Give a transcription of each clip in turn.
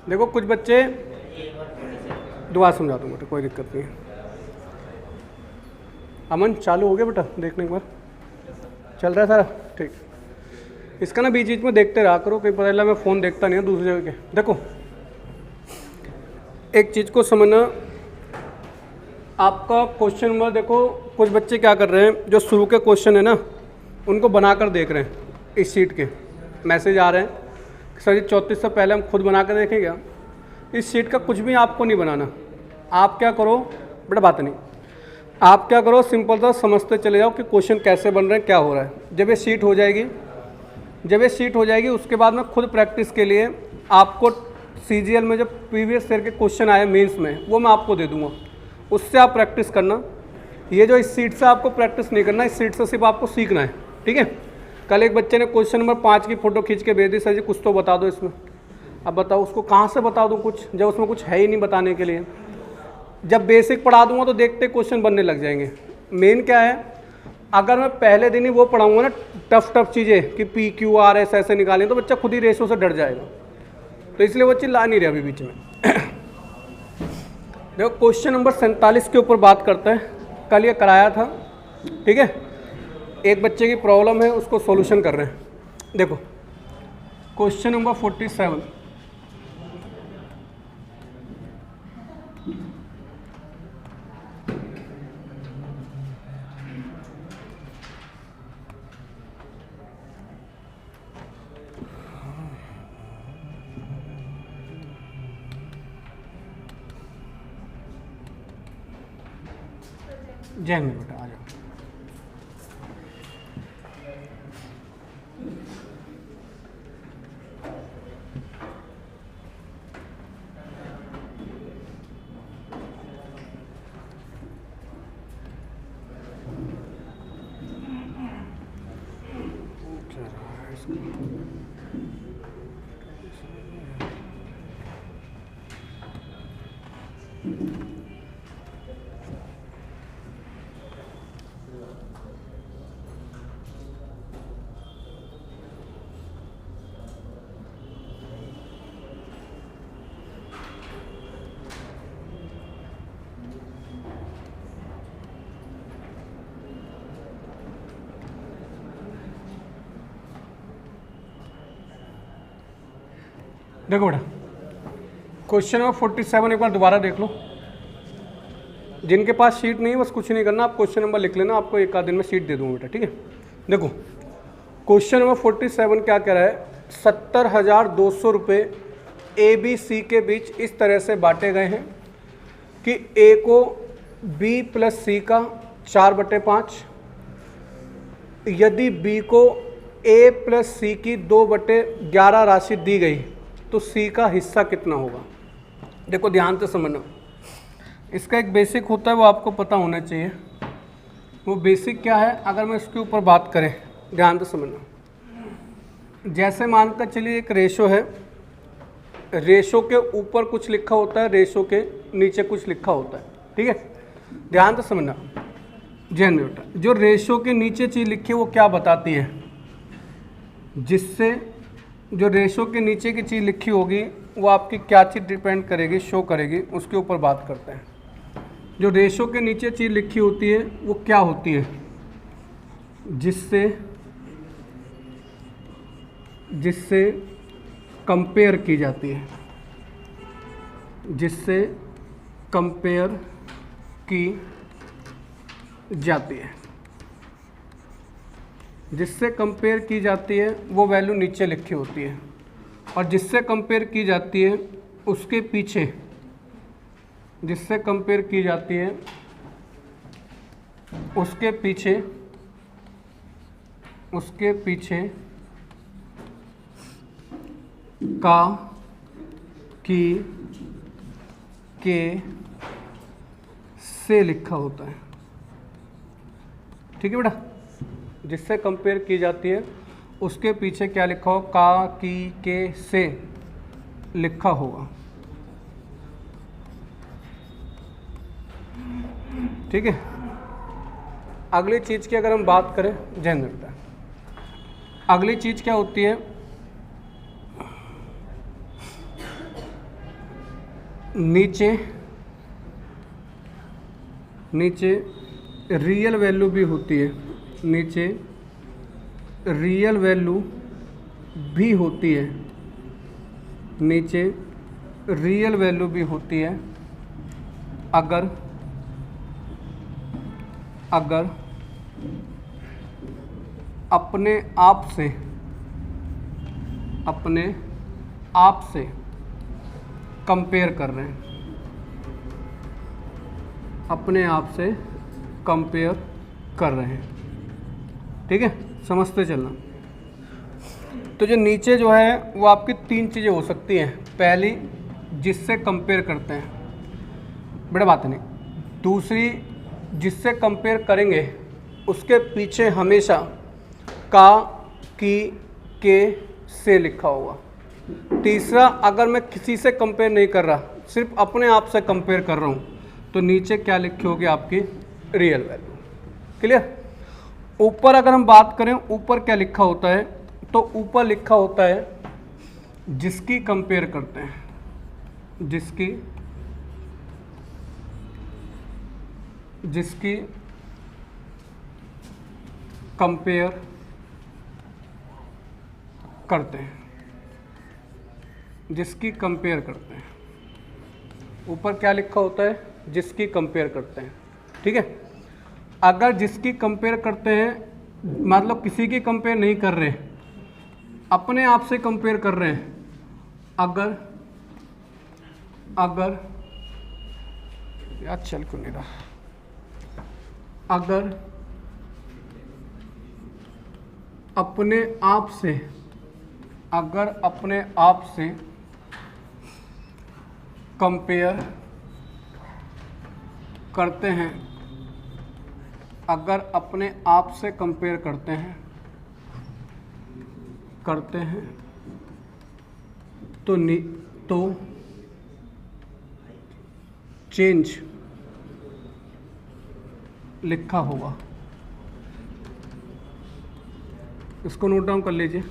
देखो कुछ बच्चे, दोबारा समझा दूँ बेटा, कोई दिक्कत नहीं है। अमन चालू हो गया बेटा, देखने एक बार चल रहा है सारा ठीक। इसका ना बीच बीच में देखते रहा करो, कहीं पता चला मैं फ़ोन देखता नहीं है दूसरी जगह के। देखो एक चीज़ को समझना, आपका क्वेश्चन नंबर, देखो कुछ बच्चे क्या कर रहे हैं, जो शुरू के क्वेश्चन है ना उनको बनाकर देख रहे हैं। इस शीट के मैसेज आ रहे हैं सर जी 34 से पहले हम खुद बना कर देखें क्या। इस शीट का कुछ भी आपको नहीं बनाना। आप क्या करो बेटा, बात नहीं, आप क्या करो, सिंपल सा समझते चले जाओ कि क्वेश्चन कैसे बन रहे हैं, क्या हो रहा है। जब ये शीट हो जाएगी, उसके बाद में खुद प्रैक्टिस के लिए आपको CGL में जो प्रीवियस ईयर के क्वेश्चन आए मेंस में, वो मैं आपको दे दूंगा, उससे आप प्रैक्टिस करना। ये जो इस सीट से आपको प्रैक्टिस नहीं करना, इस सीट से सिर्फ आपको सीखना है, ठीक है। कल एक बच्चे ने क्वेश्चन नंबर 5 की फ़ोटो खींच के भेज दी, सर जी कुछ तो बता दो इसमें। अब बताओ उसको कहाँ से बता दूँ कुछ, जब उसमें कुछ है ही नहीं बताने के लिए। जब बेसिक पढ़ा दूंगा तो देखते क्वेश्चन बनने लग जाएंगे। मेन क्या है, अगर मैं पहले दिन ही वो पढ़ाऊंगा ना टफ चीज़ें कि PQRS ऐसे निकालें, तो बच्चा खुद ही रेशो से डर जाएगा। तो इसलिए वो चिल्ला नहीं रहे अभी बीच में। देखो क्वेश्चन नंबर 47 के ऊपर बात करते हैं। कल ये कराया था, ठीक है। एक बच्चे की प्रॉब्लम है, उसको सॉल्यूशन कर रहे हैं। देखो क्वेश्चन नंबर 47, जय हिंद बेटा, आ जाओ। देखो बेटा क्वेश्चन नंबर 47 एक बार दोबारा देख लो। जिनके पास शीट नहीं है बस कुछ नहीं करना, आप क्वेश्चन नंबर लिख लेना, आपको एक आध दिन में शीट दे दूंगा बेटा, ठीक है। देखो क्वेश्चन नंबर 47 क्या कह रहा है, 70,200 रुपये ABC के बीच इस तरह से बांटे गए हैं कि A को B + C का 4/5, यदि B को A + C की 2/11 राशि दी गई तो C का हिस्सा कितना होगा। देखो ध्यान से समझना, इसका एक बेसिक होता है वो आपको पता होना चाहिए। वो बेसिक क्या है, अगर मैं इसके ऊपर बात करें, ध्यान से समझना। जैसे मानकर चलिए एक रेशो है, रेशो के ऊपर कुछ लिखा होता है, रेशो के नीचे कुछ लिखा होता है, ठीक है। ध्यान से समझना, ध्यान में बेटा, जो रेशो के नीचे चीज़ लिखी है वो क्या बताती है, जिससे जो रेशो के नीचे की चीज़ लिखी होगी वो आपकी क्या चीज़ डिपेंड करेगी, शो करेगी, उसके ऊपर बात करते हैं। जो रेशो के नीचे चीज़ लिखी होती है वो क्या होती है, जिससे कंपेयर की जाती है, जिससे कंपेयर की जाती है, जिससे कंपेयर की जाती है वो वैल्यू नीचे लिखी होती है, और जिससे कंपेयर की जाती है उसके पीछे, जिससे कंपेयर की जाती है उसके पीछे का, की, के, से लिखा होता है, ठीक है बेटा। जिससे कंपेयर की जाती है उसके पीछे क्या लिखा हो, का, की, के, से लिखा होगा, ठीक है। अगली चीज़ की अगर हम बात करें, ध्यान रखता है, अगली चीज़ क्या होती है, नीचे रियल वैल्यू भी होती है, नीचे रियल वैल्यू भी होती है, नीचे रियल वैल्यू भी होती है अगर अपने आप से कंपेयर कर रहे हैं, अपने आप से कंपेयर कर रहे हैं। ठीक है, समझते चलना। तो जो नीचे जो है वो आपकी तीन चीज़ें हो सकती हैं। पहली, जिससे कंपेयर करते हैं, बड़ा बात नहीं। दूसरी, जिससे कंपेयर करेंगे उसके पीछे हमेशा का, की, के, से लिखा होगा। तीसरा, अगर मैं किसी से कंपेयर नहीं कर रहा, सिर्फ अपने आप से कंपेयर कर रहा हूँ, तो नीचे क्या लिखी होगी आपकी, रियल वैल्यू। क्लियर। ऊपर अगर हम बात करें, ऊपर क्या लिखा होता है, तो ऊपर लिखा होता है जिसकी कंपेयर करते हैं, जिसकी कंपेयर करते हैं, जिसकी कंपेयर करते हैं। ऊपर क्या लिखा होता है, जिसकी कंपेयर करते हैं। ठीक है। अगर जिसकी कंपेयर करते हैं मतलब किसी की कंपेयर नहीं कर रहे, अपने आप से कंपेयर कर रहे हैं, अगर यार चल क्यों नहीं रहा, अगर अपने आप से कंपेयर करते हैं, अगर अपने आप से कंपेयर करते हैं तो चेंज लिखा होगा। इसको नोट डाउन कर लीजिए।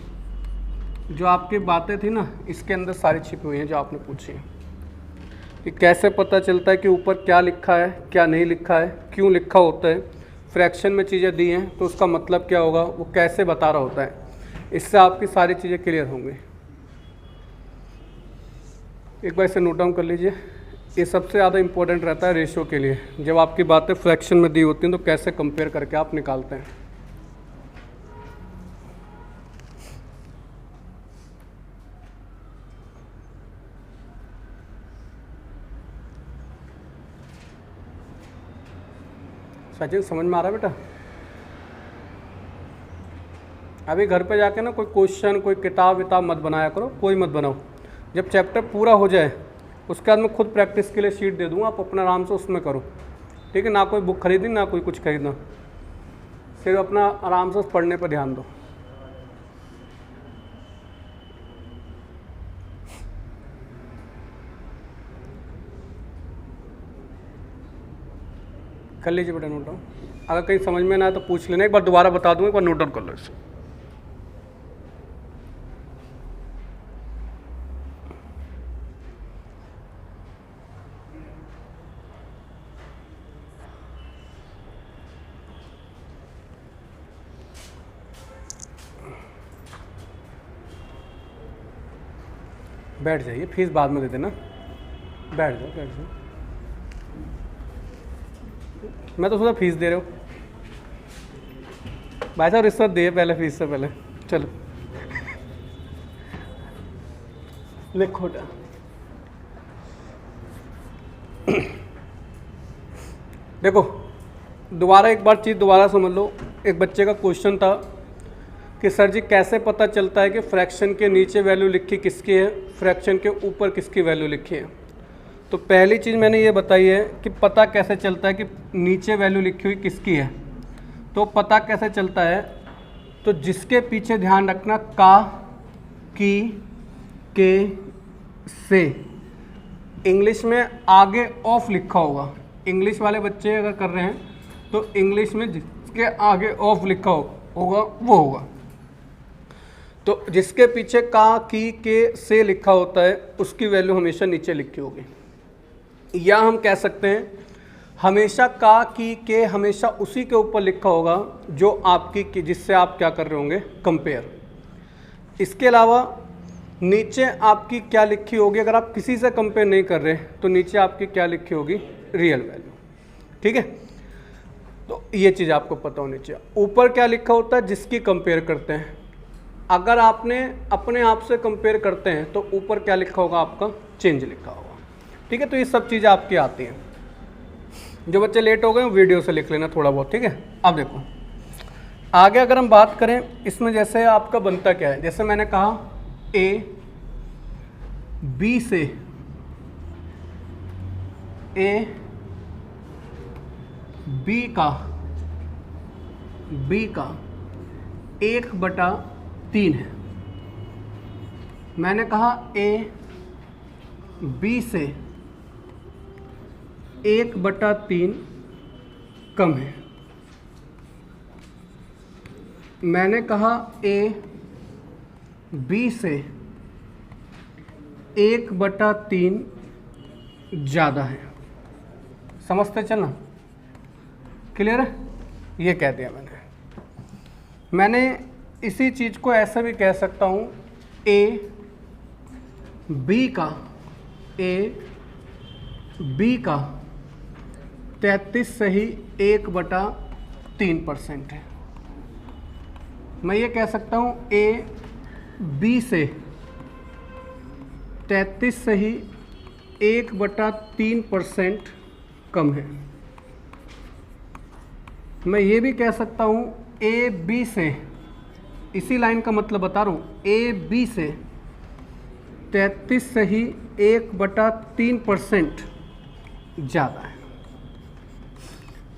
जो आपकी बातें थी ना, इसके अंदर सारी छिपी हुई हैं जो आपने पूछी है कि कैसे पता चलता है कि ऊपर क्या लिखा है, क्या नहीं लिखा है, क्यों लिखा होता है, फ्रैक्शन में चीज़ें दी हैं तो उसका मतलब क्या होगा, वो कैसे बता रहा होता है। इससे आपकी सारी चीज़ें क्लियर होंगी। एक बार इसे नोट डाउन कर लीजिए। ये सबसे ज़्यादा इम्पोर्टेंट रहता है रेशियो के लिए। जब आपकी बातें फ्रैक्शन में दी होती हैं तो कैसे कंपेयर करके आप निकालते हैं। सचिन, समझ में आ रहा है बेटा? अभी घर पे जाके ना कोई क्वेश्चन, कोई किताब मत बनाया करो, कोई मत बनाओ। जब चैप्टर पूरा हो जाए उसके बाद मैं खुद प्रैक्टिस के लिए शीट दे दूँगा, आप अपना आराम से उसमें करो। ठीक है, ना कोई बुक खरीदनी, ना कोई कुछ खरीदना, सिर्फ अपना आराम से पढ़ने पर ध्यान दो। कर लीजिए बेटा नोट डाउन। अगर कहीं समझ में ना आए तो पूछ लेना, एक बार दोबारा बता दूँ, एक बार नोट डाउन कर लो इसे। बैठ जाइए, फीस बाद में दे देना। बैठ जाओ। मैं तो सोचा फीस दे रहे हो भाई साहब, रिश्वत दिए पहले, फीस से पहले। चलो लिखो। देखो दोबारा एक बार चीज़ दोबारा समझ लो। एक बच्चे का क्वेश्चन था कि सर जी कैसे पता चलता है कि फ्रैक्शन के नीचे वैल्यू लिखी किसकी है, फ्रैक्शन के ऊपर किसकी वैल्यू लिखी है। तो पहली चीज़ मैंने ये बताई है कि पता कैसे चलता है कि नीचे वैल्यू लिखी हुई किसकी है। तो पता कैसे चलता है, तो जिसके पीछे ध्यान रखना का, की, के, से। इंग्लिश में आगे ऑफ लिखा होगा। इंग्लिश वाले बच्चे अगर कर रहे हैं तो इंग्लिश में जिसके आगे ऑफ लिखा होगा वो होगा। तो जिसके पीछे का, की, के, से लिखा होता है उसकी वैल्यू हमेशा नीचे लिखी होगी। या हम कह सकते हैं हमेशा का, की, के हमेशा उसी के ऊपर लिखा होगा जो आपकी, जिससे आप क्या कर रहे होंगे, कंपेयर। इसके अलावा नीचे आपकी क्या लिखी होगी, अगर आप किसी से कंपेयर नहीं कर रहे तो नीचे आपकी क्या लिखी होगी, रियल वैल्यू। ठीक है, तो ये चीज़ आपको पता होनी चाहिए। ऊपर क्या लिखा होता है, जिसकी कंपेयर करते हैं। अगर आपने अपने आप से कंपेयर करते हैं तो ऊपर क्या लिखा होगा, आपका चेंज लिखा होगा। ठीक है, तो ये सब चीज़ें आपकी आती हैं। जो बच्चे लेट हो गए वीडियो से लिख लेना थोड़ा बहुत। ठीक है, अब देखो आगे अगर हम बात करें इसमें, जैसे आपका बनता क्या है, जैसे मैंने कहा ए बी से, ए बी का 1/3 है। मैंने कहा ए बी से 1/3 कम है। मैंने कहा ए बी से 1/3 ज़्यादा है। समझते चलना, क्लियर है? ये कह दिया मैंने इसी चीज़ को ऐसा भी कह सकता हूँ, ए बी का 33 से ही 1/3% है। मैं ये कह सकता हूँ ए बी से 33 से ही 1/3% कम है। मैं ये भी कह सकता हूँ ए बी से, इसी लाइन का मतलब बता रहा हूँ, ए बी से 33 से ही 1/3% ज़्यादा है।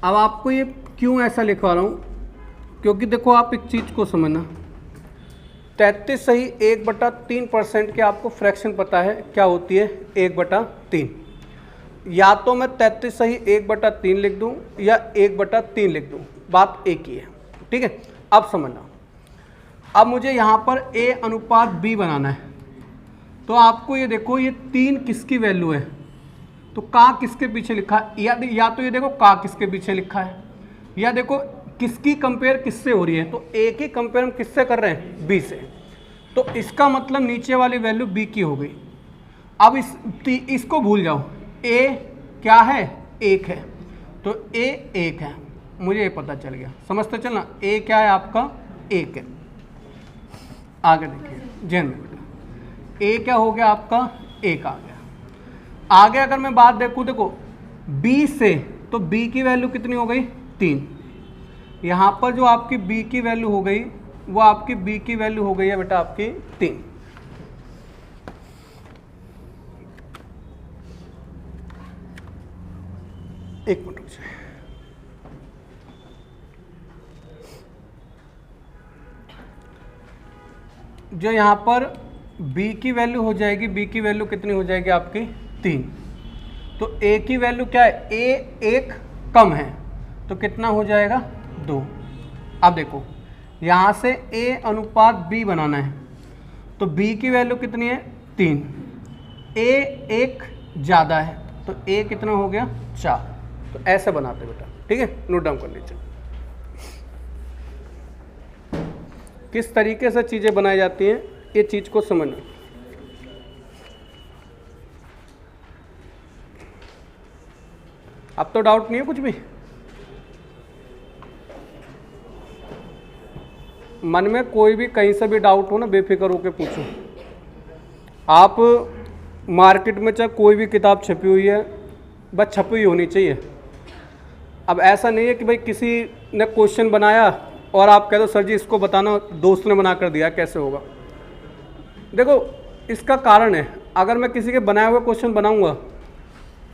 अब आपको ये क्यों ऐसा लिखवा रहा हूँ, क्योंकि देखो आप एक चीज़ को समझना, 33 से ही 1/3% के आपको फ्रैक्शन पता है क्या होती है, 1/3। या तो मैं 33 से ही 1/3 लिख दूँ या 1/3 लिख दूँ, बात एक ही है। ठीक है, अब समझना। अब मुझे यहाँ पर A अनुपात B बनाना है, तो आपको ये देखो ये 3 किसकी वैल्यू है, तो का किसके पीछे लिखा है, या तो ये देखो का किसके पीछे लिखा है, या देखो किसकी कंपेयर किससे हो रही है, तो A की कंपेयर हम किससे कर रहे हैं, B से। तो इसका मतलब नीचे वाली वैल्यू B की हो गई। अब इसको भूल जाओ, A क्या है, 1 है, तो A 1 है, मुझे ये पता चल गया। समझते चलना, A क्या है आपका, 1 है। आगे देखिए जैन में बेटा, A क्या हो गया आपका, 1 आ गया। आगे अगर मैं बात देखूँ, देखो B से, तो B की वैल्यू कितनी हो गई, 3। यहाँ पर जो आपकी B की वैल्यू हो गई, वो आपकी B की वैल्यू हो गई है बेटा आपकी 3। एक मिनट रुक जाए। जो यहाँ पर B की वैल्यू हो जाएगी, B की वैल्यू कितनी हो जाएगी आपकी 3। तो A की वैल्यू क्या है, A 1 कम है, तो कितना हो जाएगा, 2। अब देखो यहाँ से A अनुपात B बनाना है, तो B की वैल्यू कितनी है, 3। A 1 ज़्यादा है, तो A कितना हो गया, 4। तो ऐसे बनाते बेटा। ठीक है, नोट डाउन कर लीजिए किस तरीके से चीज़ें बनाई जाती हैं, ये चीज़ को समझना। अब तो डाउट नहीं है कुछ भी, मन में कोई भी कहीं से भी डाउट हो ना, बेफिक्र होकर पूछो। आप मार्केट में चाहे कोई भी किताब छपी हुई है, बस छपी हुई होनी चाहिए। अब ऐसा नहीं है कि भाई किसी ने क्वेश्चन बनाया और आप कह दो सर जी इसको बताना, दोस्त ने बना कर दिया, कैसे होगा। देखो इसका कारण है, अगर मैं किसी के बनाए हुए क्वेश्चन बनाऊंगा,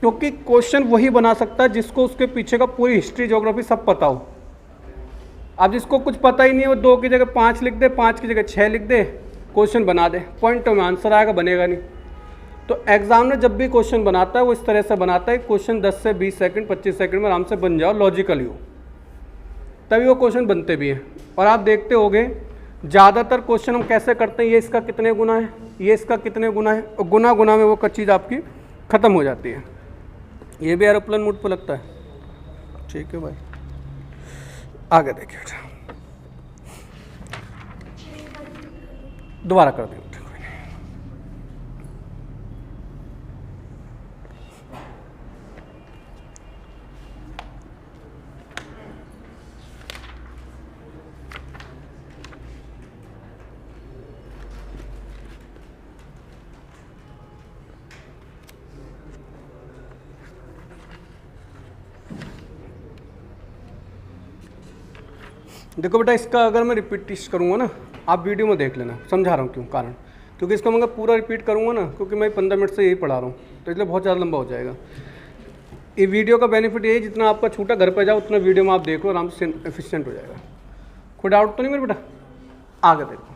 क्योंकि क्वेश्चन वही बना सकता है जिसको उसके पीछे का पूरी हिस्ट्री ज्योग्राफी सब पता हो। अब जिसको कुछ पता ही नहीं है, वो 2 की जगह 5 लिख दे, 5 की जगह 6 लिख दे, क्वेश्चन बना दे, पॉइंटों में आंसर आएगा, बनेगा नहीं। तो एग्जामिनर जब भी क्वेश्चन बनाता है वो इस तरह से बनाता है, क्वेश्चन 10 से 20 सेकंड 25 सेकंड में आराम से बन जाओ, लॉजिकली हो, तभी वो क्वेश्चन बनते भी हैं। और आप देखते होगे ज़्यादातर क्वेश्चन हम कैसे करते हैं, ये इसका कितने गुना है, ये इसका कितने गुना है, और गुना गुना में वो चीज़ आपकी ख़त्म हो जाती है। ये भी एरोप्लेन मोड पे लगता है। ठीक है भाई, आगे देखिए बेटा, दोबारा कर दें। देखो बेटा, इसका अगर मैं रिपीट करूँगा ना, आप वीडियो में देख लेना, समझा रहा हूँ क्यों कारण, क्योंकि इसका मैं पूरा रिपीट करूँगा ना, क्योंकि मैं 15 मिनट से यही पढ़ा रहा हूँ, तो इसलिए बहुत ज़्यादा लंबा हो जाएगा। ये वीडियो का बेनिफिट ये है, जितना आपका छूटा घर पर जाओ उतना वीडियो में आप देख लो, आराम से एफिशिएंट हो जाएगा। कोई डाउट तो नहीं मेरे बेटा? आगे देखो,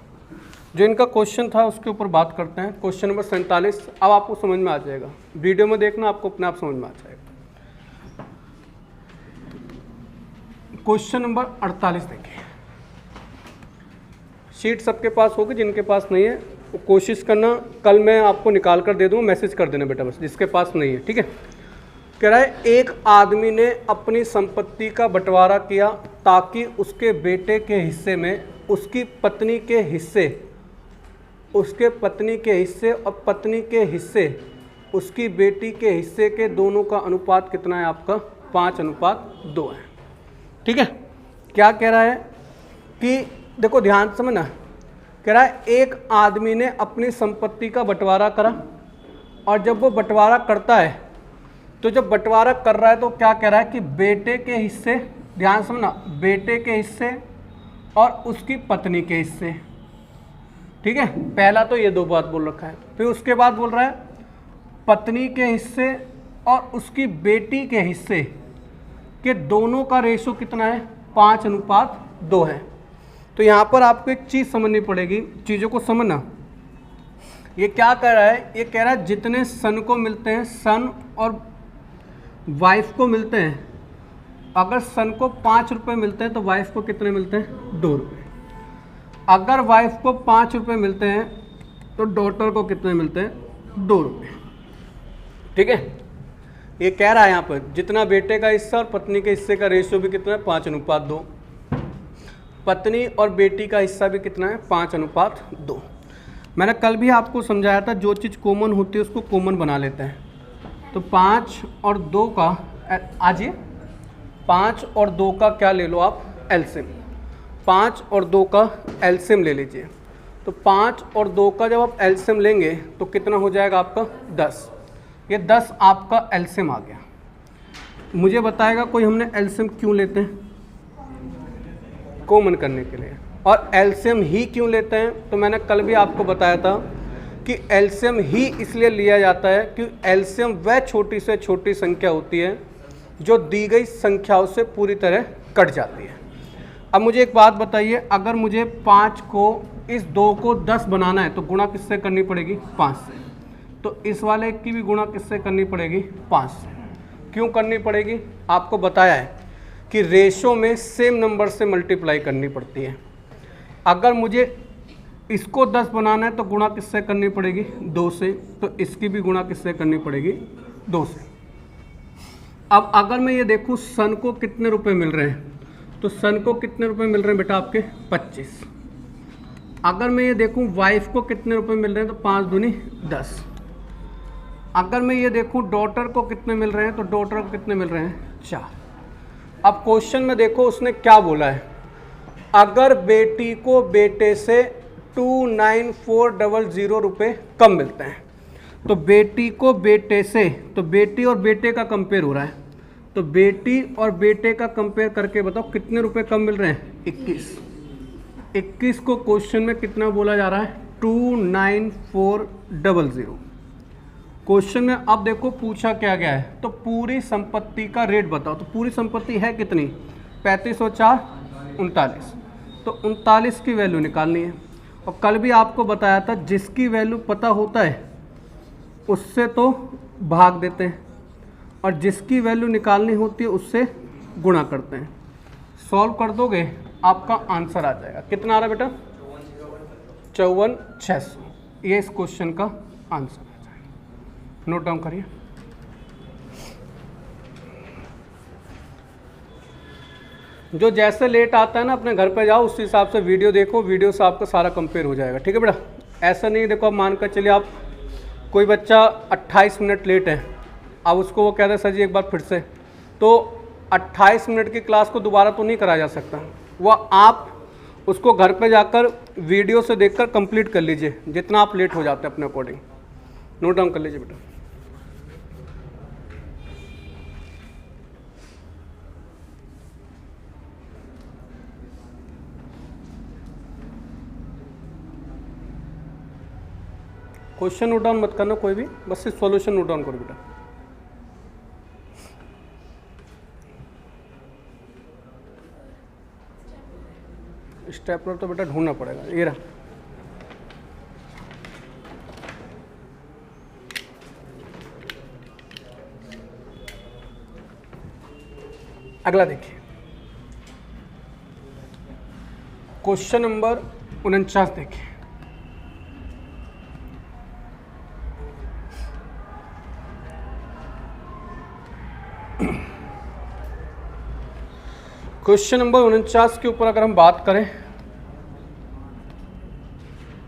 जो इनका क्वेश्चन था उसके ऊपर बात करते हैं। क्वेश्चन नंबर 47, अब आपको समझ में आ जाएगा, वीडियो में देखना, आपको अपने आप समझ में आ जाएगा। क्वेश्चन नंबर 48 देखिए, शीट सबके पास होगी, जिनके पास नहीं है वो कोशिश करना, कल मैं आपको निकाल कर दे दूँगा, मैसेज कर देना बेटा बस, जिसके पास नहीं है। ठीक है, कह रहा है एक आदमी ने अपनी संपत्ति का बंटवारा किया ताकि उसके बेटे के हिस्से में उसकी पत्नी के हिस्से, उसके पत्नी के हिस्से और पत्नी के हिस्से उसकी बेटी के हिस्से के दोनों का अनुपात कितना है आपका? 5:2 है। ठीक है, क्या कह रहा है कि देखो ध्यान से समझना, कह रहा है एक आदमी ने अपनी संपत्ति का बंटवारा करा, और जब वो बंटवारा करता है तो जब बंटवारा कर रहा है तो क्या कह रहा है कि बेटे के हिस्से, ध्यान से समझना, बेटे के हिस्से और उसकी पत्नी के हिस्से। ठीक है, पहला तो ये दो बात बोल रखा है, फिर उसके बाद बोल रहा है पत्नी के हिस्से और उसकी बेटी के हिस्से के दोनों का रेशो कितना है? 5:2 है। तो यहाँ पर आपको एक चीज़ समझनी पड़ेगी, चीज़ों को समझना। ये क्या कह रहा है? ये कह रहा है जितने सन को मिलते हैं, सन और वाइफ को मिलते हैं, अगर सन को 5 रुपये मिलते हैं तो वाइफ को कितने मिलते हैं? 2 रुपये। अगर वाइफ को 5 रुपये मिलते हैं तो डॉटर को कितने मिलते हैं? 2 रुपये। ठीक है, ये कह रहा है यहाँ पर जितना बेटे का हिस्सा और पत्नी के हिस्से का रेशियो भी कितना है? 5:2। पत्नी और बेटी का हिस्सा भी कितना है? 5:2। मैंने कल भी आपको समझाया था, जो चीज़ कॉमन होती है उसको कॉमन बना लेते हैं। तो 5 और 2 का, आजिए 5 और 2 का क्या ले लो आप? एलसीएम। 5 और 2 का एलसीएम ले लीजिए। तो 5 और 2 का जब आप एलसीएम लेंगे तो कितना हो जाएगा आपका? 10। ये 10 आपका एलसीएम आ गया। मुझे बताएगा कोई, हमने एलसीएम क्यों लेते हैं? कॉमन करने के लिए। और एलसीएम ही क्यों लेते हैं? तो मैंने कल भी आपको बताया था कि एलसीएम ही इसलिए लिया जाता है कि एलसीएम वह छोटी से छोटी संख्या होती है जो दी गई संख्याओं से पूरी तरह कट जाती है। अब मुझे एक बात बताइए, अगर मुझे 5 को, इस 2 को 10 बनाना है तो गुणा किससे करनी पड़ेगी? 5 से। तो इस वाले की भी गुणा किससे करनी पड़ेगी? 5 से। क्यों करनी पड़ेगी? आपको बताया है कि रेशो में सेम नंबर से मल्टीप्लाई करनी पड़ती है। अगर मुझे इसको 10 बनाना है तो गुणा किससे करनी पड़ेगी? 2 से। तो इसकी भी गुणा किससे करनी पड़ेगी? 2 से। अब अगर मैं ये देखूँ सन को कितने रुपए मिल रहे हैं, तो सन को कितने रुपए मिल रहे हैं बेटा आपके? 25। अगर मैं ये देखूँ वाइफ को कितने रुपए मिल रहे हैं, तो 5 दूनी 10। अगर मैं ये देखूँ डॉटर को कितने मिल रहे हैं, तो डॉटर को कितने मिल रहे हैं? 4। अब क्वेश्चन में देखो उसने क्या बोला है, अगर बेटी को बेटे से 29400 रुपये कम मिलते हैं, तो बेटी को बेटे से, तो बेटी और बेटे का कंपेयर हो रहा है, तो बेटी और बेटे का कंपेयर करके बताओ कितने रुपए कम मिल रहे हैं? 21। 21 को क्वेश्चन में कितना बोला जा रहा है? 29400। क्वेश्चन में अब देखो पूछा क्या गया है, तो पूरी संपत्ति का रेट बताओ। तो पूरी संपत्ति है कितनी? 35 और 4 39। तो 39 की वैल्यू निकालनी है। और कल भी आपको बताया था जिसकी वैल्यू पता होता है उससे तो भाग देते हैं, और जिसकी वैल्यू निकालनी होती है उससे गुणा करते हैं। सॉल्व कर दोगे आपका आंसर आ जाएगा। कितना आ रहा है बेटा? 54,600। ये इस क्वेश्चन का आंसर आ जाएगा। नोट डाउन करिए। जो जैसे लेट आता है ना, अपने घर पे जाओ, उस हिसाब से वीडियो देखो, वीडियो से आपका सारा कंपेयर हो जाएगा। ठीक है बेटा, ऐसा नहीं देखो, अब मान कर चलिए आप कोई बच्चा 28 मिनट लेट है, अब उसको वो कह रहे सर जी एक बार फिर से, तो 28 मिनट की क्लास को दोबारा तो नहीं कराया जा सकता, वो आप उसको घर पे जाकर वीडियो से देखकर कंप्लीट कर लीजिए, जितना आप लेट हो जाते हैं अपने अकॉर्डिंग। नोट डाउन कर लीजिए बेटा। क्वेश्चन नोट डाउन मत करना कोई भी, बस सिर्फ सॉल्यूशन नोट डाउन करो बेटा। स्टेपलर तो बेटा ढूंढना पड़ेगा, ये रहा। अगला देखिए, क्वेश्चन नंबर 49 देखिए। क्वेश्चन नंबर 49 के ऊपर अगर हम बात करें,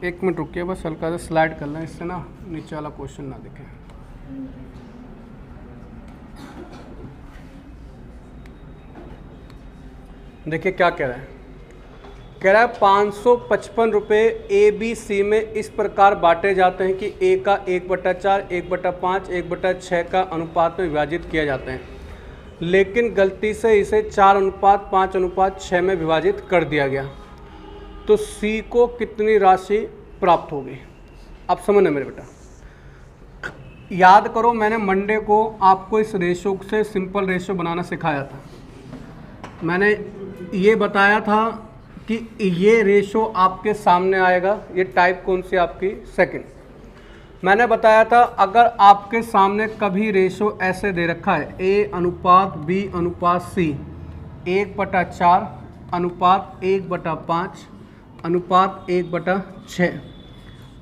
एक मिनट रुकिए, बस हल्का सा स्लाइड कर लें, इससे ना नीचे वाला क्वेश्चन ना दिखे। देखिए क्या कह रहा है, कह रहा है 555 रुपये ABC में इस प्रकार बांटे जाते हैं कि A का 1/4, 1/5, 1/6 का अनुपात में विभाजित किया जाते हैं, लेकिन गलती से इसे 4:5:6 में विभाजित कर दिया गया, तो C को कितनी राशि प्राप्त होगी। अब समझना मेरे बेटा, याद करो मैंने मंडे को आपको इस रेशो से सिंपल रेशो बनाना सिखाया था। मैंने ये बताया था कि ये रेशो आपके सामने आएगा, ये टाइप कौन सी आपकी, सेकंड। मैंने बताया था अगर आपके सामने कभी रेशो ऐसे दे रखा है A/B/C 1/4 अनुपात 1/5 अनुपात 1/6,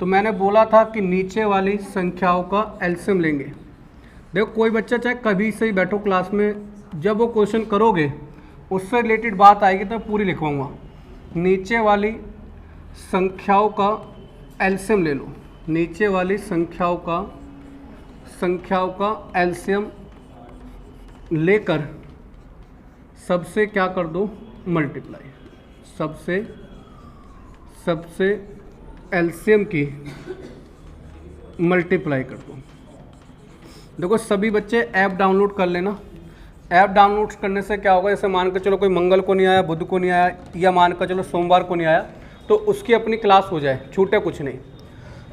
तो मैंने बोला था कि नीचे वाली संख्याओं का एलसीएम लेंगे। देखो कोई बच्चा चाहे कभी से ही बैठो क्लास में, जब वो क्वेश्चन करोगे उससे रिलेटेड बात आएगी तो मैं पूरी लिखवाऊँगा। नीचे वाली संख्याओं का एलसीएम ले लो, नीचे वाली संख्याओं का एलसीएम लेकर सबसे क्या कर दो, मल्टीप्लाई, सबसे एलसीएम की मल्टीप्लाई कर दो। देखो सभी बच्चे ऐप डाउनलोड कर लेना। ऐप डाउनलोड करने से क्या होगा, जैसे मान कर चलो कोई मंगल को नहीं आया, बुध को नहीं आया, या मान कर चलो सोमवार को नहीं आया, तो उसकी अपनी क्लास हो जाए, छूटे कुछ नहीं।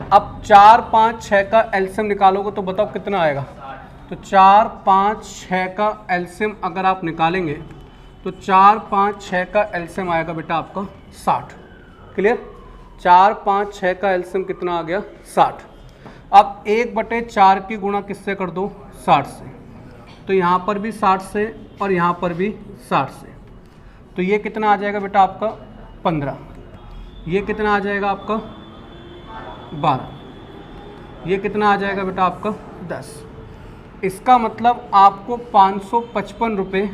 अब 4, 5, 6 का एलसीएम निकालोगे तो बताओ कितना आएगा। तो 4, 5, 6 का एलसीएम अगर आप निकालेंगे तो 4, 5, 6 का एलसीएम आएगा बेटा आपका 60। क्लियर, 4, 5, 6 का एलसीएम कितना आ गया, 60। अब 1/4 की गुणा किससे कर दो, 60 से, तो यहाँ पर भी 60 से और यहाँ पर भी 60 से, तो ये कितना आ जाएगा बेटा आपका 15, ये कितना आ जाएगा आपका 12, ये कितना आ जाएगा बेटा आपका 10। इसका मतलब आपको 555 रुपये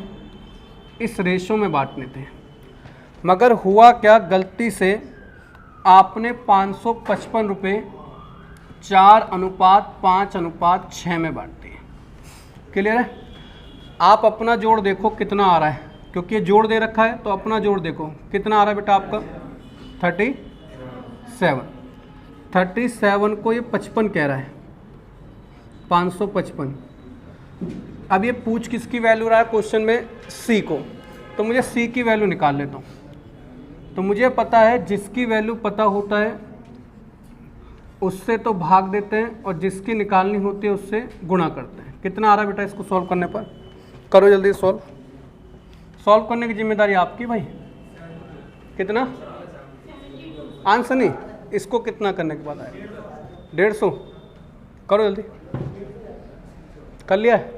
इस रेशो में बांटने थे, मगर हुआ क्या, गलती से आपने 555 रुपये 4:5:6 में बांट दिए। क्लियर है, आप अपना जोड़ देखो कितना आ रहा है, क्योंकि ये जोड़ दे रखा है, तो अपना जोड़ देखो कितना आ रहा है बेटा आपका 37 को ये 55 कह रहा है, 555। अब ये पूछ किसकी वैल्यू रहा है क्वेश्चन में, C को, तो मुझे C की वैल्यू निकाल लेता हूँ। तो मुझे पता है जिसकी वैल्यू पता होता है उससे तो भाग देते हैं, और जिसकी निकालनी होती है उससे गुणा करते हैं। कितना आ रहा है बेटा, इसको सॉल्व करने पर, करो जल्दी सॉल्व करने की जिम्मेदारी आपकी भाई। कितना आंसर, नहीं इसको कितना करने के बाद आएगा, 150। करो जल्दी, कर लिया है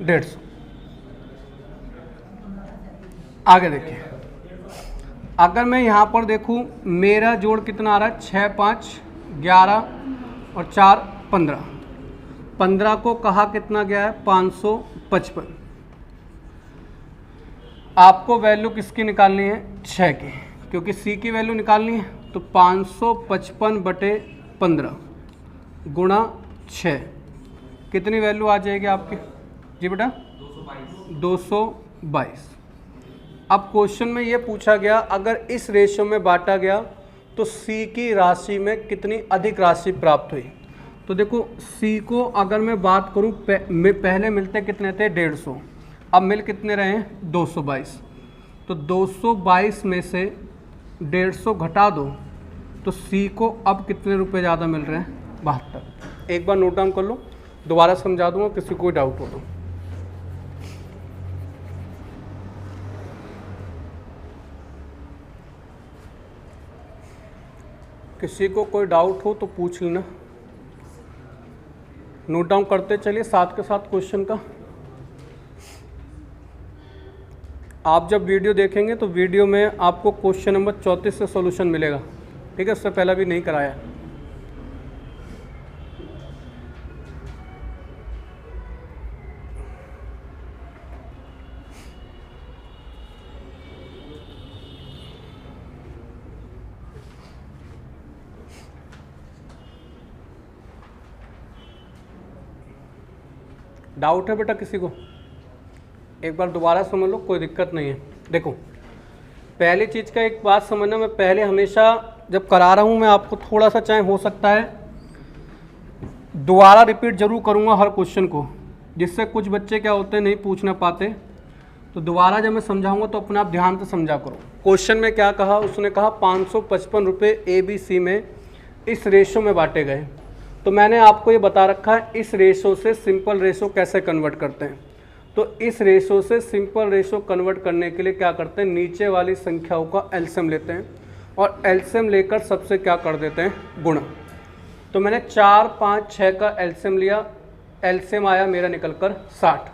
150। आगे देखिए, अगर मैं यहाँ पर देखूँ मेरा जोड़ कितना आ रहा है, 6, 5, 11 और 4, 15। 15 को कहा कितना गया है, 555। आपको वैल्यू किसकी निकालनी है, 6 की, क्योंकि सी की वैल्यू निकालनी है। तो 555/15 गुणा 6 कितनी वैल्यू आ जाएगी आपकी जी बेटा, 222। अब क्वेश्चन में ये पूछा गया अगर इस रेशियो में बांटा गया तो सी की राशि में कितनी अधिक राशि प्राप्त हुई। तो देखो सी को अगर मैं बात करूं पहले मिलते कितने थे, 150, अब मिल कितने रहे हैं, 222। तो 222 में से 150 घटा दो तो सी को अब कितने रुपए ज़्यादा मिल रहे हैं, 72। एक बार नोट डाउन कर लो, दोबारा समझा दूंगा किसी को कोई डाउट हो तो। किसी को कोई डाउट हो तो पूछ लेना, नोट डाउन करते चलिए साथ के साथ क्वेश्चन का। आप जब वीडियो देखेंगे तो वीडियो में आपको क्वेश्चन नंबर 34 से सॉल्यूशन मिलेगा, ठीक है, उससे पहले भी नहीं कराया। डाउट है बेटा किसी को, एक बार दोबारा समझ लो, कोई दिक्कत नहीं है। देखो पहली चीज़ का एक बात समझना, मैं पहले हमेशा जब करा रहा हूँ मैं आपको थोड़ा सा, चाहे हो सकता है दोबारा रिपीट जरूर करूँगा हर क्वेश्चन को, जिससे कुछ बच्चे क्या होते हैं नहीं पूछना पाते। तो दोबारा जब मैं समझाऊंगा तो अपना आप ध्यान से समझा करो। क्वेश्चन में क्या कहा, उसने कहा 555 रुपये ABC में इस रेशो में बांटे गए। तो मैंने आपको ये बता रखा है इस रेशो से सिंपल रेशो कैसे कन्वर्ट करते हैं। तो इस रेशो से सिंपल रेशो कन्वर्ट करने के लिए क्या करते हैं, नीचे वाली संख्याओं का एलसीएम लेते हैं और एलसीएम लेकर सबसे क्या कर देते हैं, गुणा। तो मैंने 4, 5, 6 का एलसीएम लिया, एलसीएम आया मेरा निकल कर 60।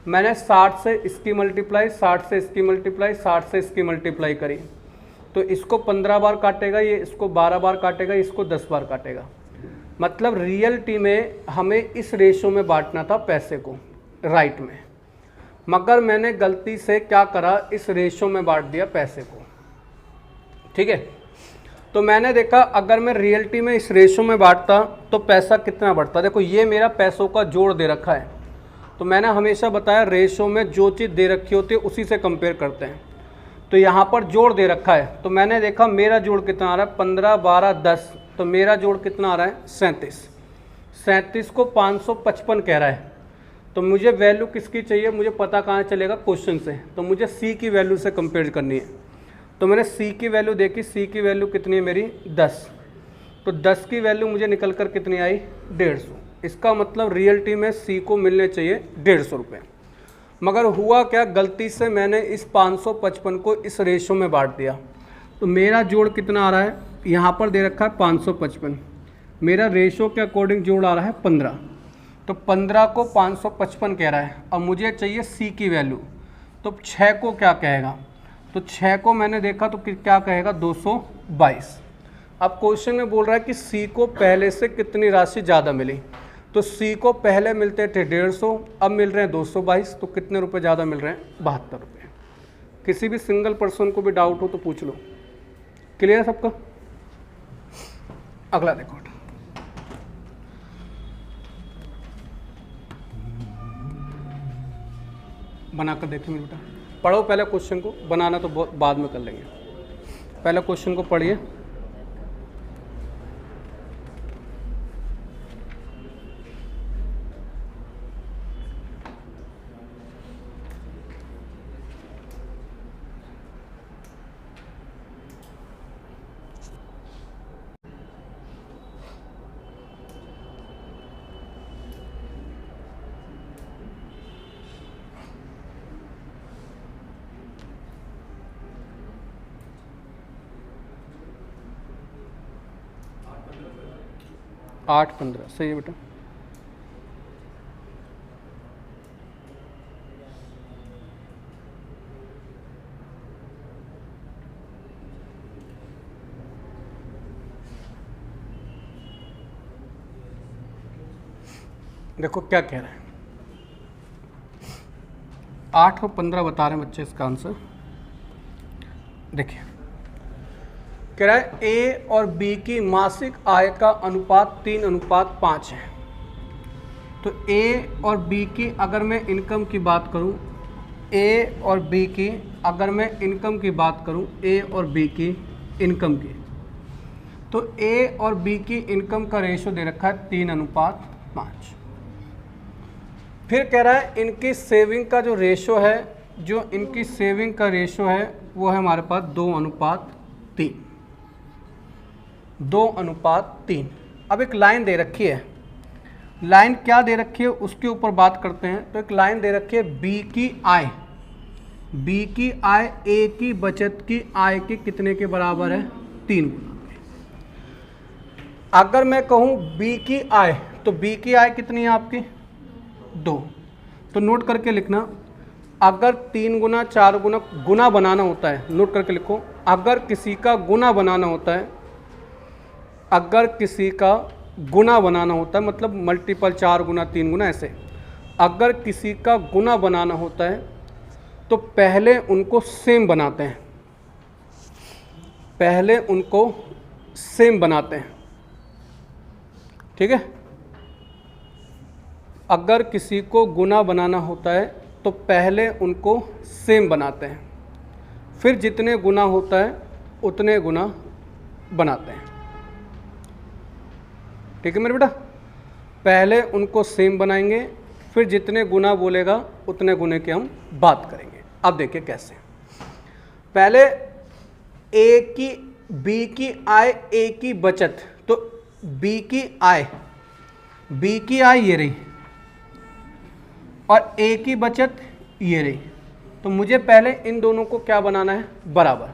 मैंने 60 से इसकी मल्टीप्लाई, 60 से इसकी मल्टीप्लाई, 60 से इसकी मल्टीप्लाई करी। तो इसको 15 बार काटेगा, ये इसको 12 बार काटेगा, इसको 10 बार काटेगा। मतलब रियलिटी में हमें इस रेशो में बांटना था पैसे को, राइट में, मगर मैंने गलती से क्या करा, इस रेशो में बांट दिया पैसे को, ठीक है। तो मैंने देखा अगर मैं रियलिटी में इस रेशो में बांटता तो पैसा कितना बढ़ता। देखो ये मेरा पैसों का जोड़ दे रखा है, तो मैंने हमेशा बताया रेशो में जो चीज़ दे रखी होती है उसी से कंपेयर करते हैं। तो यहाँ पर जोड़ दे रखा है, तो मैंने देखा मेरा जोड़ कितना आ रहा है, 15, 12, 10, तो मेरा जोड़ कितना आ रहा है, 37। 37 को 555 कह रहा है। तो मुझे वैल्यू किसकी चाहिए, मुझे पता कहाँ चलेगा, क्वेश्चन से। तो मुझे सी की वैल्यू से कंपेयर करनी है। तो मैंने सी की वैल्यू देखी, सी की वैल्यू कितनी है मेरी, 10। तो 10 की वैल्यू मुझे निकल कर कितनी आई, 150। इसका मतलब रियलिटी में सी को मिलने चाहिए 150 रुपये। मगर हुआ क्या, गलती से मैंने इस 555 को इस रेशो में बांट दिया। तो मेरा जोड़ कितना आ रहा है, यहाँ पर दे रखा है 555, मेरा रेशो के अकॉर्डिंग जोड़ आ रहा है 15। तो 15 को 555 कह रहा है। अब मुझे चाहिए सी की वैल्यू, तो 6 को क्या कहेगा, तो 6 को मैंने देखा तो क्या कहेगा, 222। अब क्वेश्चन में बोल रहा है कि सी को पहले से कितनी राशि ज़्यादा मिली। तो सी को पहले मिलते थे 150, अब मिल रहे हैं 222, तो कितने रुपए ज़्यादा मिल रहे हैं, 72 रुपये। किसी भी सिंगल पर्सन को भी डाउट हो तो पूछ लो। क्लियर है सबका। अगला देखो, बनाकर देखिए मेरे बेटा, पढ़ो पहले क्वेश्चन को, बनाना तो बहुत बाद में कर लेंगे, पहले क्वेश्चन को पढ़िए। आठ 15 सही है बेटा। देखो क्या कह रहा है, 8 और 15 बता रहे हैं बच्चे इसका आंसर। देखिए कह रहा है ए और बी की मासिक आय का अनुपात 3:5 है। तो ए और बी की अगर मैं इनकम की बात करूं, ए और बी की अगर मैं इनकम की बात करूं, ए और बी की इनकम की, तो ए और बी की इनकम का रेशो दे रखा है 3:5। फिर कह रहा है इनकी सेविंग का जो रेशो है, जो इनकी सेविंग का रेशो है वो है हमारे पास 2:3। 2:3। अब एक लाइन दे रखी है, लाइन क्या दे रखी है उसके ऊपर बात करते हैं। तो एक लाइन दे रखी है बी की आय, बी की आय ए की बचत की आय के कितने के बराबर है? 3 गुना। अगर मैं कहूँ बी की आय, तो बी की आय कितनी है आपकी? 2। तो नोट करके लिखना, अगर 3 गुना 4 गुना गुना बनाना होता है, नोट करके लिखो, अगर किसी का गुना बनाना होता है, अगर किसी का गुना बनाना होता है मतलब मल्टीपल 4 गुना 3 गुना ऐसे, अगर किसी का गुना बनाना होता है तो पहले उनको सेम बनाते हैं, पहले उनको सेम बनाते हैं, ठीक है। अगर किसी को गुना बनाना होता है तो पहले उनको सेम बनाते हैं, फिर जितने गुना होता है उतने गुना बनाते हैं, ठीक है मेरे बेटा। पहले उनको सेम बनाएंगे, फिर जितने गुना बोलेगा उतने गुने की हम बात करेंगे। अब देखिए कैसे। पहले ए की बी की आय ए की बचत, तो बी की आय ये रही और ए की बचत ये रही। तो मुझे पहले इन दोनों को क्या बनाना है? बराबर।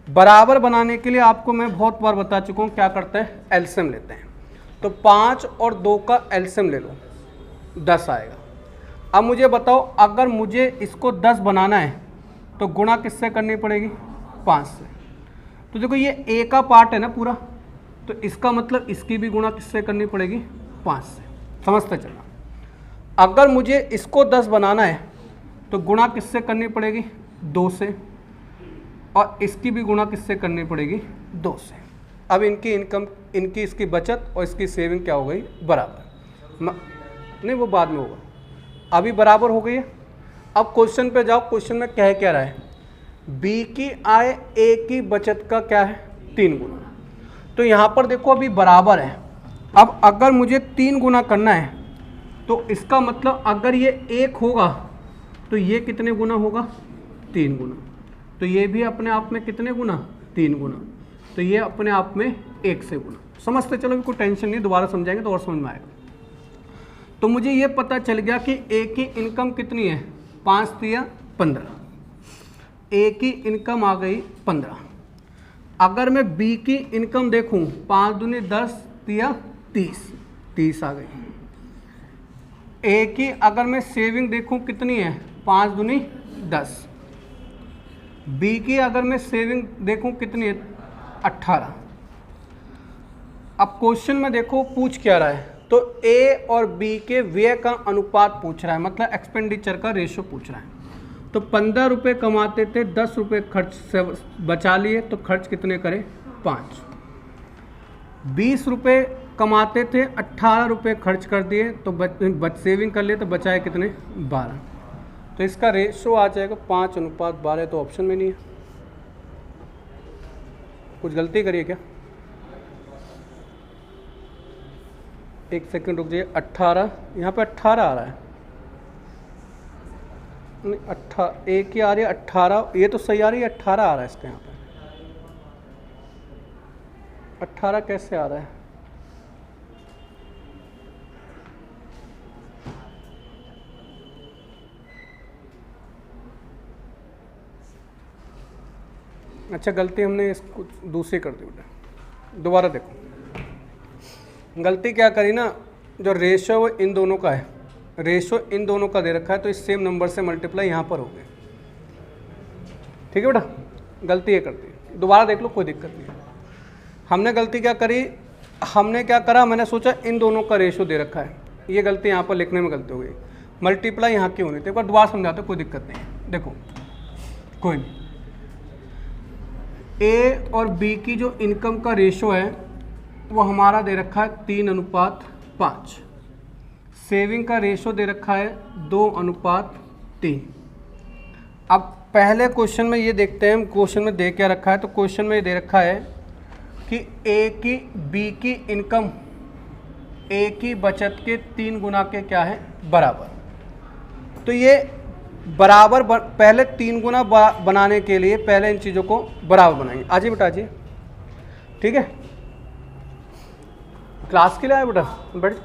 बराबर बनाने के लिए आपको मैं बहुत बार बता चुका हूँ, क्या करते हैं? एलसीएम लेते हैं। तो 5 और 2 का एलसीएम ले लो, 10 आएगा। अब मुझे बताओ, अगर मुझे इसको 10 बनाना है तो गुणा किससे करनी पड़ेगी? 5 से। तो देखो ये ए का पार्ट है ना पूरा, तो इसका मतलब इसकी भी गुणा किससे करनी पड़ेगी? 5 से। समझते चलना। अगर मुझे इसको 10 बनाना है तो गुणा किससे करनी पड़ेगी? 2 से। और इसकी भी गुणा किससे करनी पड़ेगी? 2 से। अब इनकी इनकम, इनकी इसकी बचत और इसकी सेविंग क्या हो गई? बराबर। नहीं, वो बाद में होगा, अभी बराबर हो गई है। अब क्वेश्चन पे जाओ, क्वेश्चन में कह क्या रहा है? बी की आय ए की बचत का क्या है? 3 गुना। तो यहाँ पर देखो अभी बराबर है। अब अगर मुझे 3 गुना करना है तो इसका मतलब अगर ये 1 होगा तो ये कितने गुना होगा? 3 गुना। तो ये भी अपने आप में कितने गुना? 3 गुना। तो ये अपने आप में 1 से गुना। समझते चलो, कोई टेंशन नहीं, दोबारा समझाएंगे तो और समझ में आएगा। तो मुझे ये पता चल गया कि ए की इनकम कितनी है? 5 तिया 15। ए की इनकम आ गई 15। अगर मैं बी की इनकम देखूं, 5 दूनी 10 तिया 30, 30 आ गई। ए की अगर मैं सेविंग देखूं कितनी है? 5 दूनी 10। बी की अगर मैं सेविंग देखूं कितनी है? 18। अब क्वेश्चन में देखो पूछ क्या रहा है, तो ए और बी के व्यय का अनुपात पूछ रहा है, मतलब एक्सपेंडिचर का रेशो पूछ रहा है। तो 15 रुपये कमाते थे, 10 रुपये खर्च से बचा लिए, तो खर्च कितने करें? 5। 20 रुपये कमाते थे, 18 रुपये खर्च कर दिए, तो सेविंग कर लिए, तो बचाए कितने? 12। तो इसका रेशो आ जाएगा 5:12। तो ऑप्शन में नहीं है। कुछ गलती करिए क्या? एक सेकंड रुक जाइए। 18, यहाँ पे 18 आ रहा है, नहीं 18, एक ही आ रही है 18, ये तो सही आ रही है, 18 आ रहा है इसके यहाँ पे। 18 कैसे आ रहा है? अच्छा, गलती हमने इसको दूसरी कर दी बेटा। दोबारा देखो, गलती क्या करी ना, जो रेशो वो इन दोनों का है, रेशो इन दोनों का दे रखा है, तो इस सेम नंबर से मल्टीप्लाई यहाँ पर हो गए। ठीक है बेटा, गलती ये करती है, दोबारा देख लो, कोई दिक्कत नहीं है। हमने गलती क्या करी, हमने क्या करा, मैंने सोचा इन दोनों का रेशो दे रखा है, ये गलती यहाँ पर लिखने में गलती हो गई। मल्टीप्लाई यहाँ की होनी थी। एक बार दोबारा समझाते कोई दिक्कत नहीं है। देखो कोई नहीं, ए और बी की जो इनकम का रेशो है वो हमारा दे रखा है 3:5। सेविंग का रेशो दे रखा है 2:3। अब पहले क्वेश्चन में ये देखते हैं, क्वेश्चन में दे क्या रखा है। तो क्वेश्चन में ये दे रखा है कि ए की बी की इनकम ए की बचत के 3 गुना के क्या है बराबर। तो ये बराबर पहले 3 गुना बनाने के लिए पहले इन चीज़ों को बराबर बनाएंगे। आजी बेटा जी, ठीक है, क्लास के लिए आए बेटा, बैठ,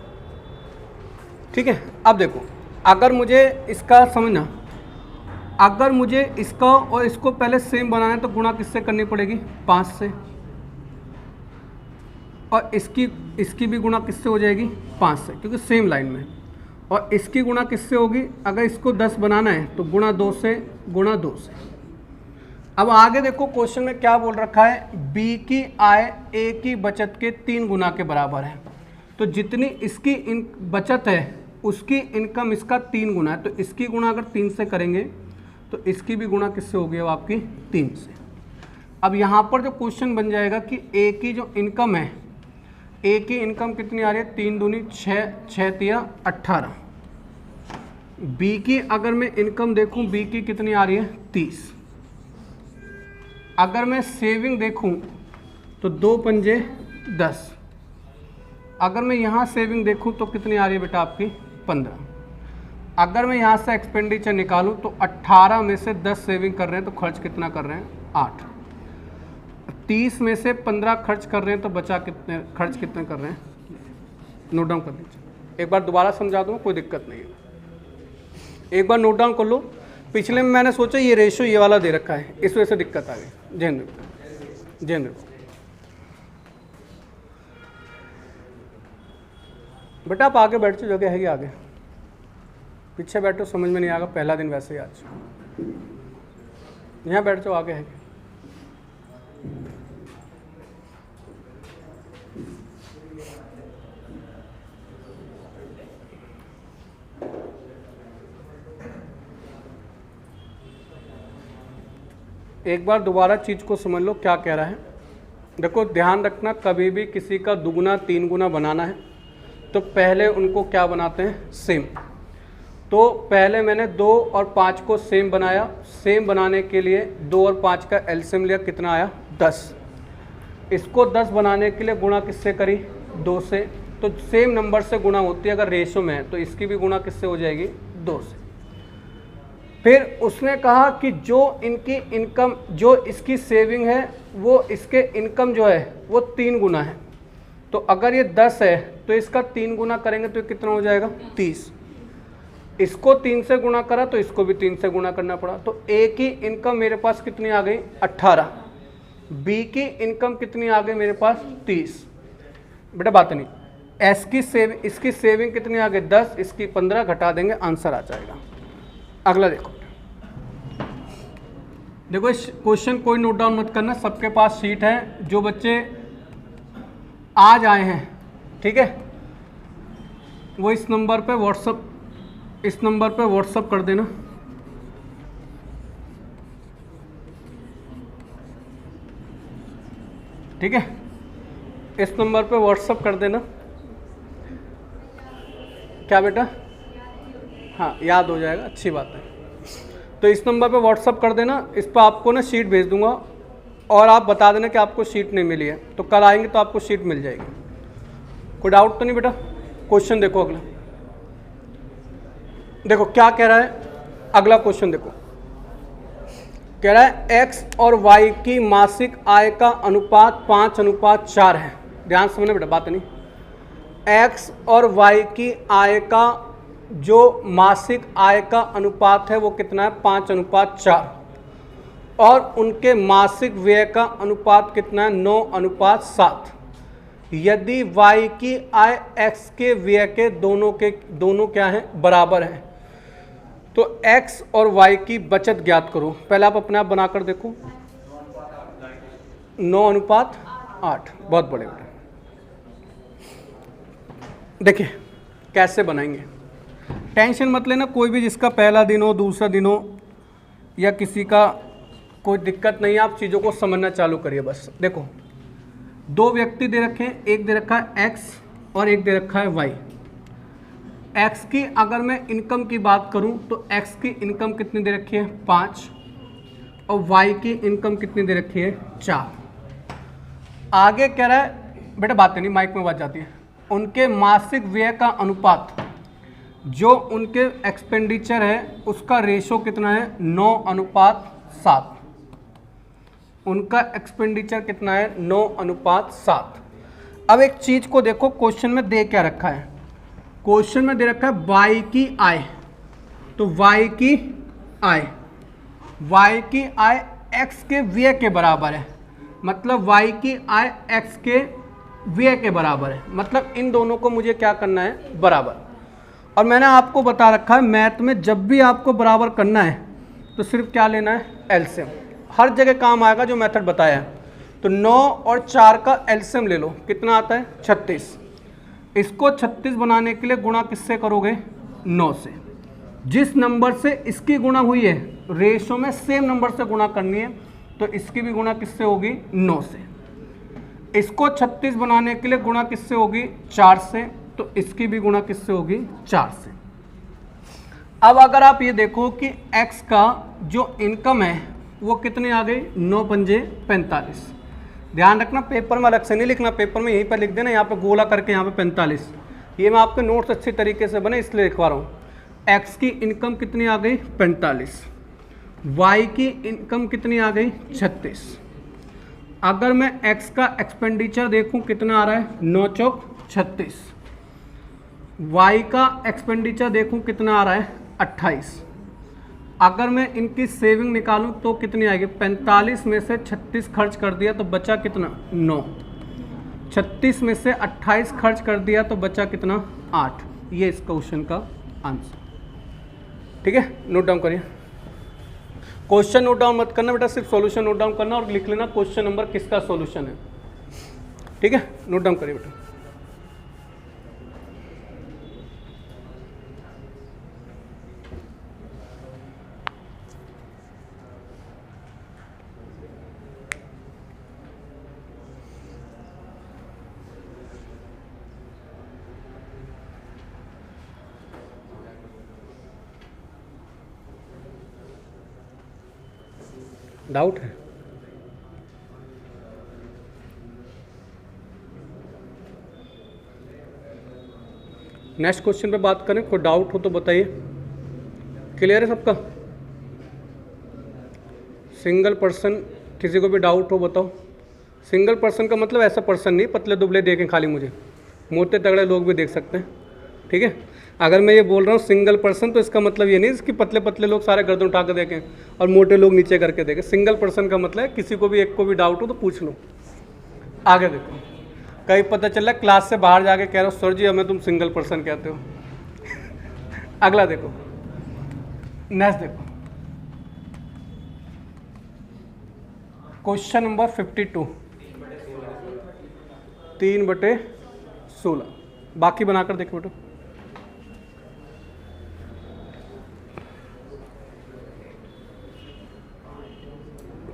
ठीक है। अब देखो, अगर मुझे इसका समझना, अगर मुझे इसका और इसको पहले सेम बनाना है तो गुणा किससे करनी पड़ेगी, 5 से, और इसकी भी गुणा किससे हो जाएगी, 5 से, क्योंकि सेम लाइन में। और इसकी गुणा किससे होगी, अगर इसको 10 बनाना है तो गुणा 2 से, गुणा 2 से। अब आगे देखो क्वेश्चन में क्या बोल रखा है, बी की आय ए की बचत के 3 गुना के बराबर है। तो जितनी इसकी बचत है उसकी इनकम इसका 3 गुना है। तो इसकी गुणा अगर 3 से करेंगे तो इसकी भी गुणा किससे होगी, अब आपकी 3 से। अब यहाँ पर जो क्वेश्चन बन जाएगा कि ए की जो इनकम है, ए की इनकम कितनी आ रही है, 3 दूनी 6, 6 तिया 18। बी की अगर मैं इनकम देखूं, बी की कितनी आ रही है, 30। अगर मैं सेविंग देखूं तो 2 पंजे 10। अगर मैं यहाँ सेविंग देखूं तो कितनी आ रही है बेटा आपकी, 15। अगर मैं यहाँ से एक्सपेंडिचर निकालूं तो 18 में से 10 सेविंग कर रहे हैं तो खर्च कितना कर रहे हैं, 8। 30 में से 15 खर्च कर रहे हैं तो बचा कितने, खर्च कितने कर रहे हैं, नोट डाउन कर लीजिए। एक बार दोबारा समझा दूँ, कोई दिक्कत नहीं है, एक बार नोट डाउन कर लो। पिछले में मैंने सोचा ये रेशो ये वाला दे रखा है, इस वजह से दिक्कत आ गई। जेंद्र बेटा आप आगे बैठ जाओ, जगह है आगे, पीछे बैठो, समझ में नहीं आएगा, पहला दिन वैसे ही आज। यहाँ बैठ जाओ, आगे है। एक बार दोबारा चीज़ को समझ लो क्या कह रहा है। देखो ध्यान रखना, कभी भी किसी का दुगुना 3 गुना बनाना है तो पहले उनको क्या बनाते हैं, सेम। तो पहले मैंने 2 और 5 को सेम बनाया। सेम बनाने के लिए 2 और 5 का एलसीएम लिया, कितना आया, 10। इसको 10 बनाने के लिए गुणा किससे करी, 2 से। तो सेम नंबर से गुणा होती है अगर रेशो में है, तो इसकी भी गुणा किससे हो जाएगी, 2 से। फिर उसने कहा कि जो इनकी इनकम, जो इसकी सेविंग है वो इसके इनकम जो है वो 3 गुना है। तो अगर ये 10 है तो इसका 3 गुना करेंगे तो कितना हो जाएगा, 30। इसको 3 से गुणा करा तो इसको भी 3 से गुणा करना पड़ा। तो ए की इनकम मेरे पास कितनी आ गई, 18। बी की इनकम कितनी आ गई मेरे पास, 30। बेटा बात नहीं, एस की सेविंग, इसकी सेविंग कितनी आ गई, 10, इसकी 15, घटा देंगे, आंसर आ जाएगा। अगला देखो, देखो इस क्वेश्चन कोई नोट डाउन मत करना, सबके पास शीट है। जो बच्चे आज आए हैं, ठीक है, वो इस नंबर पे व्हाट्सअप, इस नंबर पे व्हाट्सअप कर देना। ठीक है, इस नंबर पे व्हाट्सअप कर देना। क्या बेटा, हाँ याद हो जाएगा, अच्छी बात है। तो इस नंबर पे व्हाट्सअप कर देना, इस पर आपको ना शीट भेज दूंगा और आप बता देना कि आपको शीट नहीं मिली है। तो कल आएंगे तो आपको शीट मिल जाएगी। कोई डाउट तो नहीं बेटा। क्वेश्चन देखो अगला, देखो क्या कह रहा है अगला क्वेश्चन। देखो कह रहा है एक्स और वाई की मासिक आय का अनुपात 5:4 है। ध्यान से समझना बेटा, बात नहीं। एक्स और वाई की आय का जो मासिक आय का अनुपात है वो कितना है, 5:4। और उनके मासिक व्यय का अनुपात कितना है, 9:7। यदि y की आय x के व्यय के दोनों क्या हैं, बराबर हैं, तो x और y की बचत ज्ञात करो। पहले आप अपने आप बनाकर देखो, 9:8। बहुत बड़े। देखिए कैसे बनाएंगे। टेंशन मत लेना, कोई भी जिसका पहला दिन हो, दूसरा दिन हो, या किसी का कोई दिक्कत नहीं है, आप चीज़ों को समझना चालू करिए बस। देखो 2 व्यक्ति दे रखे हैं, एक दे रखा है एक्स और एक दे रखा है वाई। एक्स की अगर मैं इनकम की बात करूं तो एक्स की इनकम कितनी दे रखी है 5 और वाई की इनकम कितनी दे रखी है 4। आगे कह रहा है, बेटा बातें नहीं, माइक में बात जाती है, उनके मासिक व्यय का अनुपात, जो उनके एक्सपेंडिचर है उसका रेशो कितना है 9:7। उनका एक्सपेंडिचर कितना है 9:7। अब एक चीज को देखो, क्वेश्चन में दे क्या रखा है, क्वेश्चन में दे रखा है वाई की आय। तो वाई की आय एक्स के व्यय के बराबर है, मतलब वाई की आय एक्स के व्यय के बराबर है, मतलब इन दोनों को मुझे क्या करना है बराबर। और मैंने आपको बता रखा है मैथ में जब भी आपको बराबर करना है तो सिर्फ क्या लेना है एलसीएम, हर जगह काम आएगा जो मेथड बताया है। तो 9 और 4 का एलसीएम ले लो, कितना आता है 36। इसको 36 बनाने के लिए गुणा किससे करोगे 9 से। जिस नंबर से इसकी गुणा हुई है रेशो में सेम नंबर से गुणा करनी है, तो इसकी भी गुणा किससे होगी 9 से। इसको 36 बनाने के लिए गुणा किससे होगी 4 से, तो इसकी भी गुणा किससे होगी 4 से। अब अगर आप ये देखो कि x का जो इनकम है वो कितनी आ गई 9 पंजे 45। ध्यान रखना पेपर में अलग से नहीं लिखना, पेपर में यहीं पर लिख देना, यहाँ पे गोला करके यहाँ पे 45। ये मैं आपके नोट्स अच्छी तरीके से बने इसलिए लिखवा रहा हूँ। x की इनकम कितनी आ गई 45, y की इनकम कितनी आ गई 36। अगर मैं x का एक्सपेंडिचर देखूँ कितना आ रहा है 9 चौक 36, y का एक्सपेंडिचर देखूँ कितना आ रहा है 28। अगर मैं इनकी सेविंग निकालूं तो कितनी आएगी 45 में से 36 खर्च कर दिया तो बचा कितना 9, 36 में से 28 खर्च कर दिया तो बचा कितना 8। ये इस क्वेश्चन का आंसर। ठीक है, नोट डाउन करिए। क्वेश्चन नोट डाउन मत करना बेटा, सिर्फ सॉल्यूशन नोट डाउन करना और लिख लेना क्वेश्चन नंबर किसका सॉल्यूशन है। ठीक है, नोट डाउन करिए बेटा। डाउट है? नेक्स्ट क्वेश्चन पे बात करें, कोई डाउट हो तो बताइए। क्लियर है सबका? सिंगल पर्सन, किसी को भी डाउट हो बताओ। सिंगल पर्सन का मतलब ऐसा पर्सन नहीं पतले दुबले देखें खाली मुझे, मोटे तगड़े लोग भी देख सकते हैं। ठीक है, अगर मैं ये बोल रहा हूँ सिंगल पर्सन तो इसका मतलब ये नहीं इसकी पतले पतले लोग सारे गर्दन उठा कर देखें और मोटे लोग नीचे करके देखें। सिंगल पर्सन का मतलब है किसी को भी एक को भी डाउट हो तो पूछ लो। आगे देखो, कहीं पता चला क्लास से बाहर जाके कह रहा हो सर जी हमें तुम सिंगल पर्सन कहते हो। अगला देखो, नेक्स्ट देखो, क्वेश्चन नंबर 52, 3/16। बाकी बनाकर देखो बेटा।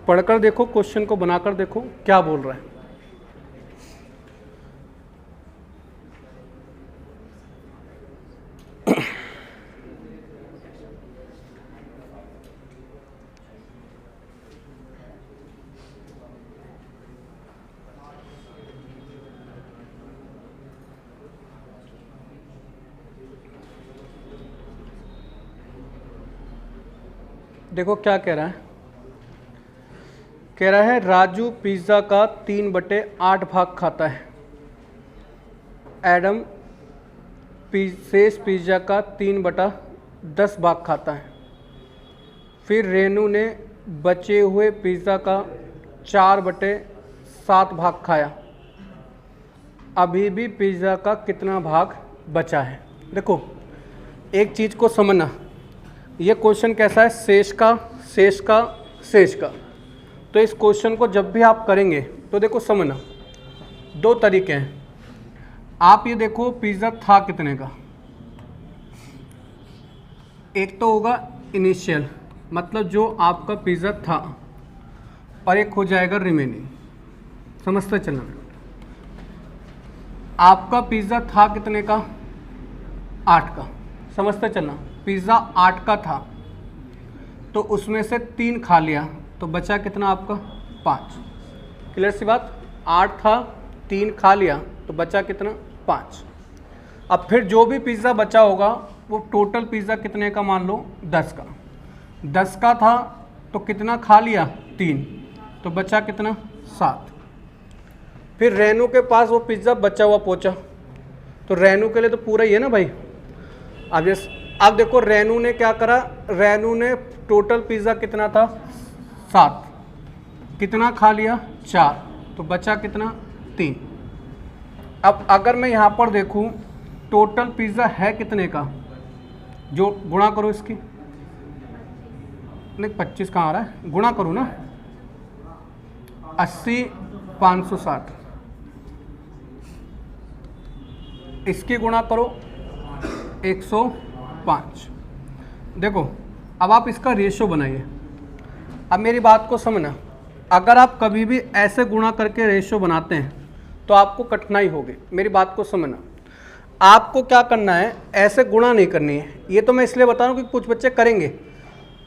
पढ़कर देखो, क्वेश्चन को बनाकर देखो क्या बोल रहा है। देखो क्या कह रहा है, कह रहा है राजू पिज़्ज़ा का 3/8 भाग खाता है, एडम शेष पिज़्ज़ा का 3/10 भाग खाता है, फिर रेनू ने बचे हुए पिज़्ज़ा का 4/7 भाग खाया, अभी भी पिज़्ज़ा का कितना भाग बचा है। देखो एक चीज़ को समझना, ये क्वेश्चन कैसा है, शेष का शेष का शेष का। तो इस क्वेश्चन को जब भी आप करेंगे तो देखो समझना, दो तरीके हैं। आप ये देखो पिज़्ज़ा था कितने का, एक तो होगा इनिशियल, मतलब जो आपका पिज़्ज़ा था, और एक हो जाएगा रिमेनिंग। समझते चलना, आपका पिज़्ज़ा था कितने का? 8 का। समझते चलना, पिज़्ज़ा 8 का था, तो उसमें से 3 खा लिया, तो बचा कितना आपका? 5। क्लियर सी बात? 8 था, 3 खा लिया, तो बचा कितना? 5। अब फिर जो भी पिज़्ज़ा बचा होगा वो टोटल पिज़्ज़ा कितने का मान लो? 10 का। 10 का था तो कितना खा लिया? 3, तो बचा कितना? 7। फिर रेनू के पास वो पिज़्ज़ा बचा हुआ पहुंचा, तो रेनू के लिए तो पूरा ही है ना भाई। अब देखो रेनू ने क्या करा, रेनू ने टोटल पिज़्ज़ा कितना था? 7, कितना खा लिया? 4, तो बचा कितना? 3। अब अगर मैं यहाँ पर देखूँ टोटल पिज़्ज़ा है कितने का, जो गुणा करो इसकी, नहीं 25 कहाँ आ रहा है, गुणा करो ना, 80 560, इसकी गुणा करो 105। देखो अब आप इसका रेशो बनाइए। अब मेरी बात को समझना, अगर आप कभी भी ऐसे गुणा करके रेशो बनाते हैं तो आपको कठिनाई होगी। मेरी बात को समझना, आपको क्या करना है, ऐसे गुणा नहीं करनी है। ये तो मैं इसलिए बता रहा हूँ कि कुछ बच्चे करेंगे,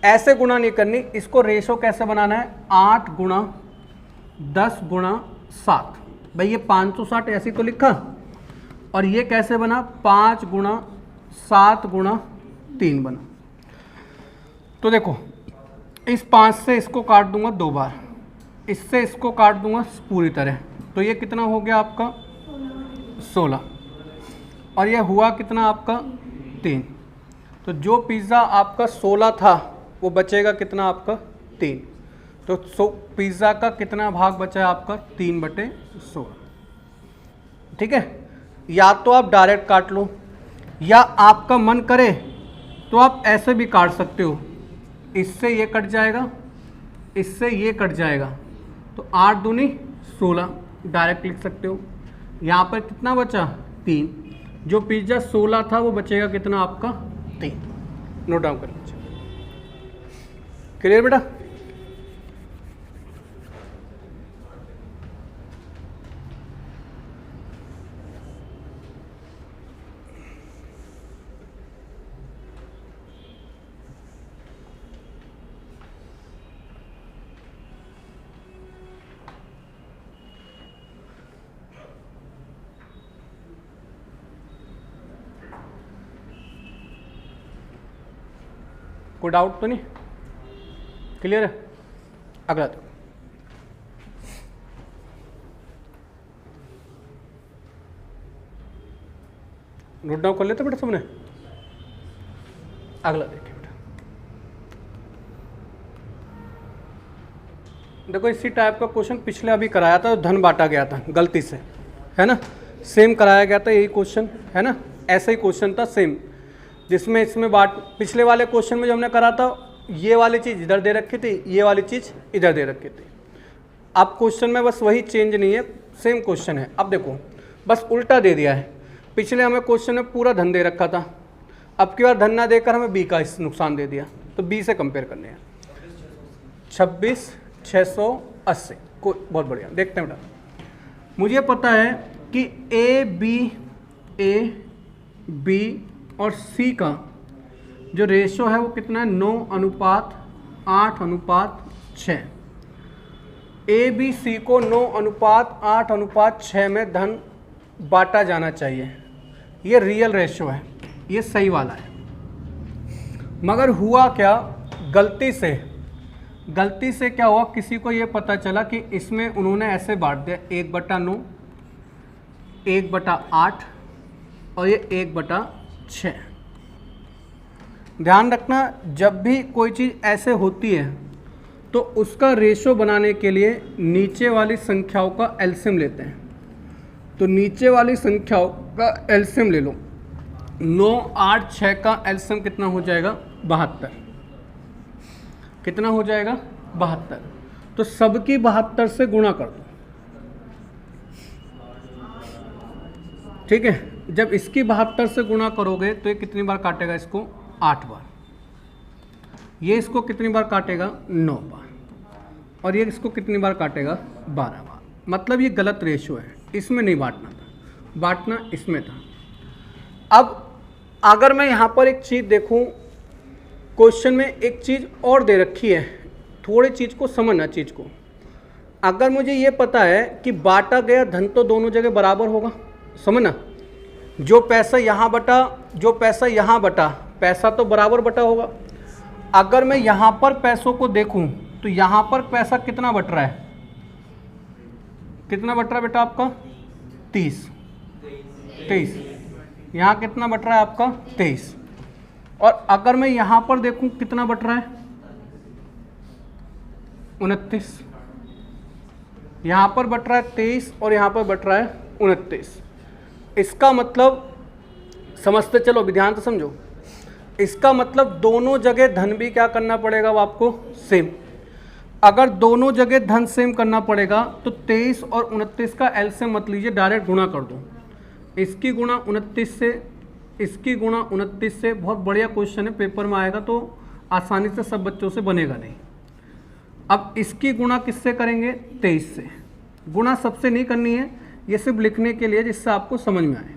ऐसे गुणा नहीं करनी। इसको रेशो कैसे बनाना है? 8 गुणा 10 गुणा 7। भाई ये 560 ऐसे तो लिखा, और ये कैसे बना? 5 गुणा 7 गुणा 3 बना। तो देखो इस 5 से इसको काट दूंगा 2 बार, इससे इसको काट दूंगा पूरी तरह, तो ये कितना हो गया आपका? 16। और ये हुआ कितना आपका? 3। तो जो पिज़्ज़ा आपका 16 था वो बचेगा कितना आपका? 3। तो पिज़्ज़ा का कितना भाग बचा है आपका? 3/16। ठीक है, या तो आप डायरेक्ट काट लो, या आपका मन करे तो आप ऐसे भी काट सकते हो। इससे ये कट जाएगा, इससे ये कट जाएगा, तो 8 दूनी 16 डायरेक्ट लिख सकते हो। यहाँ पर कितना बचा? 3। जो पिज़्ज़ा 16 था वो बचेगा कितना आपका? 3। नोट डाउन कर लीजिए। क्लियर बेटा? कोई डाउट तो नहीं? क्लियर है? अगला तो नोट डाउन कर लेते बेटा सबने? अगला देखिए बेटा, देखो इसी टाइप का क्वेश्चन पिछले अभी कराया था, धन बांटा गया था गलती से, है ना? सेम कराया गया था, यही क्वेश्चन है ना, ऐसा ही क्वेश्चन था सेम, जिसमें इसमें पिछले वाले क्वेश्चन में जो हमने करा था, ये वाली चीज़ इधर दे रखी थी, ये वाली चीज़ इधर दे रखी थी। अब क्वेश्चन में बस वही चेंज नहीं है, सेम क्वेश्चन है। अब देखो बस उल्टा दे दिया है। पिछले हमें क्वेश्चन में पूरा धन दे रखा था, अब की बार धन ना देकर हमें बी का नुकसान दे दिया, तो बी से कंपेयर करने हैं। 26,680 को बहुत बढ़िया। देखते हैं बेटा, मुझे पता है कि ए बी और सी का जो रेशो है वो कितना है? 9:8:6। ए बी सी को 9:8:6 में धन बांटा जाना चाहिए। ये रियल रेशो है, ये सही वाला है। मगर हुआ क्या, गलती से क्या हुआ, किसी को ये पता चला कि इसमें उन्होंने ऐसे बांट दिया 1/9, 1/8 और ये 1/6। ध्यान रखना, जब भी कोई चीज़ ऐसे होती है तो उसका रेशो बनाने के लिए नीचे वाली संख्याओं का एलसीएम लेते हैं। तो नीचे वाली संख्याओं का एलसीएम ले लो। 9, 8, 6 का एलसीएम कितना हो जाएगा? 72। कितना हो जाएगा? 72। तो सबकी 72 से गुणा कर दो। ठीक है, जब इसकी 72 से गुणा करोगे तो ये कितनी बार काटेगा इसको? 8 बार। ये इसको कितनी बार काटेगा, 9 बार, और ये इसको कितनी बार काटेगा, 12 बार। मतलब ये गलत रेशियो है, इसमें नहीं बांटना था, बांटना इसमें था। अब अगर मैं यहाँ पर एक चीज़ देखूँ, क्वेश्चन में एक चीज़ और दे रखी है, थोड़ी चीज़ को समझना चीज़ को। अगर मुझे ये पता है कि बांटा गया धन तो दोनों जगह बराबर होगा, समझना, जो पैसा यहाँ बटा, जो पैसा यहाँ बटा, पैसा तो बराबर बटा होगा। अगर मैं यहाँ पर पैसों को देखूँ तो यहाँ पर पैसा कितना बट रहा है, कितना बट रहा है बेटा आपका, 23। यहाँ कितना बट रहा है आपका, 23। और अगर मैं यहाँ पर देखूँ कितना बट रहा है, 29। यहाँ पर बट रहा है 23 और यहाँ पर बट रहा है 29। इसका मतलब समझते चलो, ध्यान से समझो। इसका मतलब दोनों जगह धन भी क्या करना पड़ेगा वो आपको, सेम। अगर दोनों जगह धन सेम करना पड़ेगा तो 23 और 29 का एलसीएम मत लीजिए, डायरेक्ट गुणा कर दो। इसकी गुणा 29 से, इसकी गुणा 29 से। बहुत बढ़िया क्वेश्चन है, पेपर में आएगा तो आसानी से सब बच्चों से बनेगा नहीं। अब इसकी गुणा किससे करेंगे, 23 से। गुणा सबसे नहीं करनी है, ये सिर्फ लिखने के लिए जिससे आपको समझ में आए।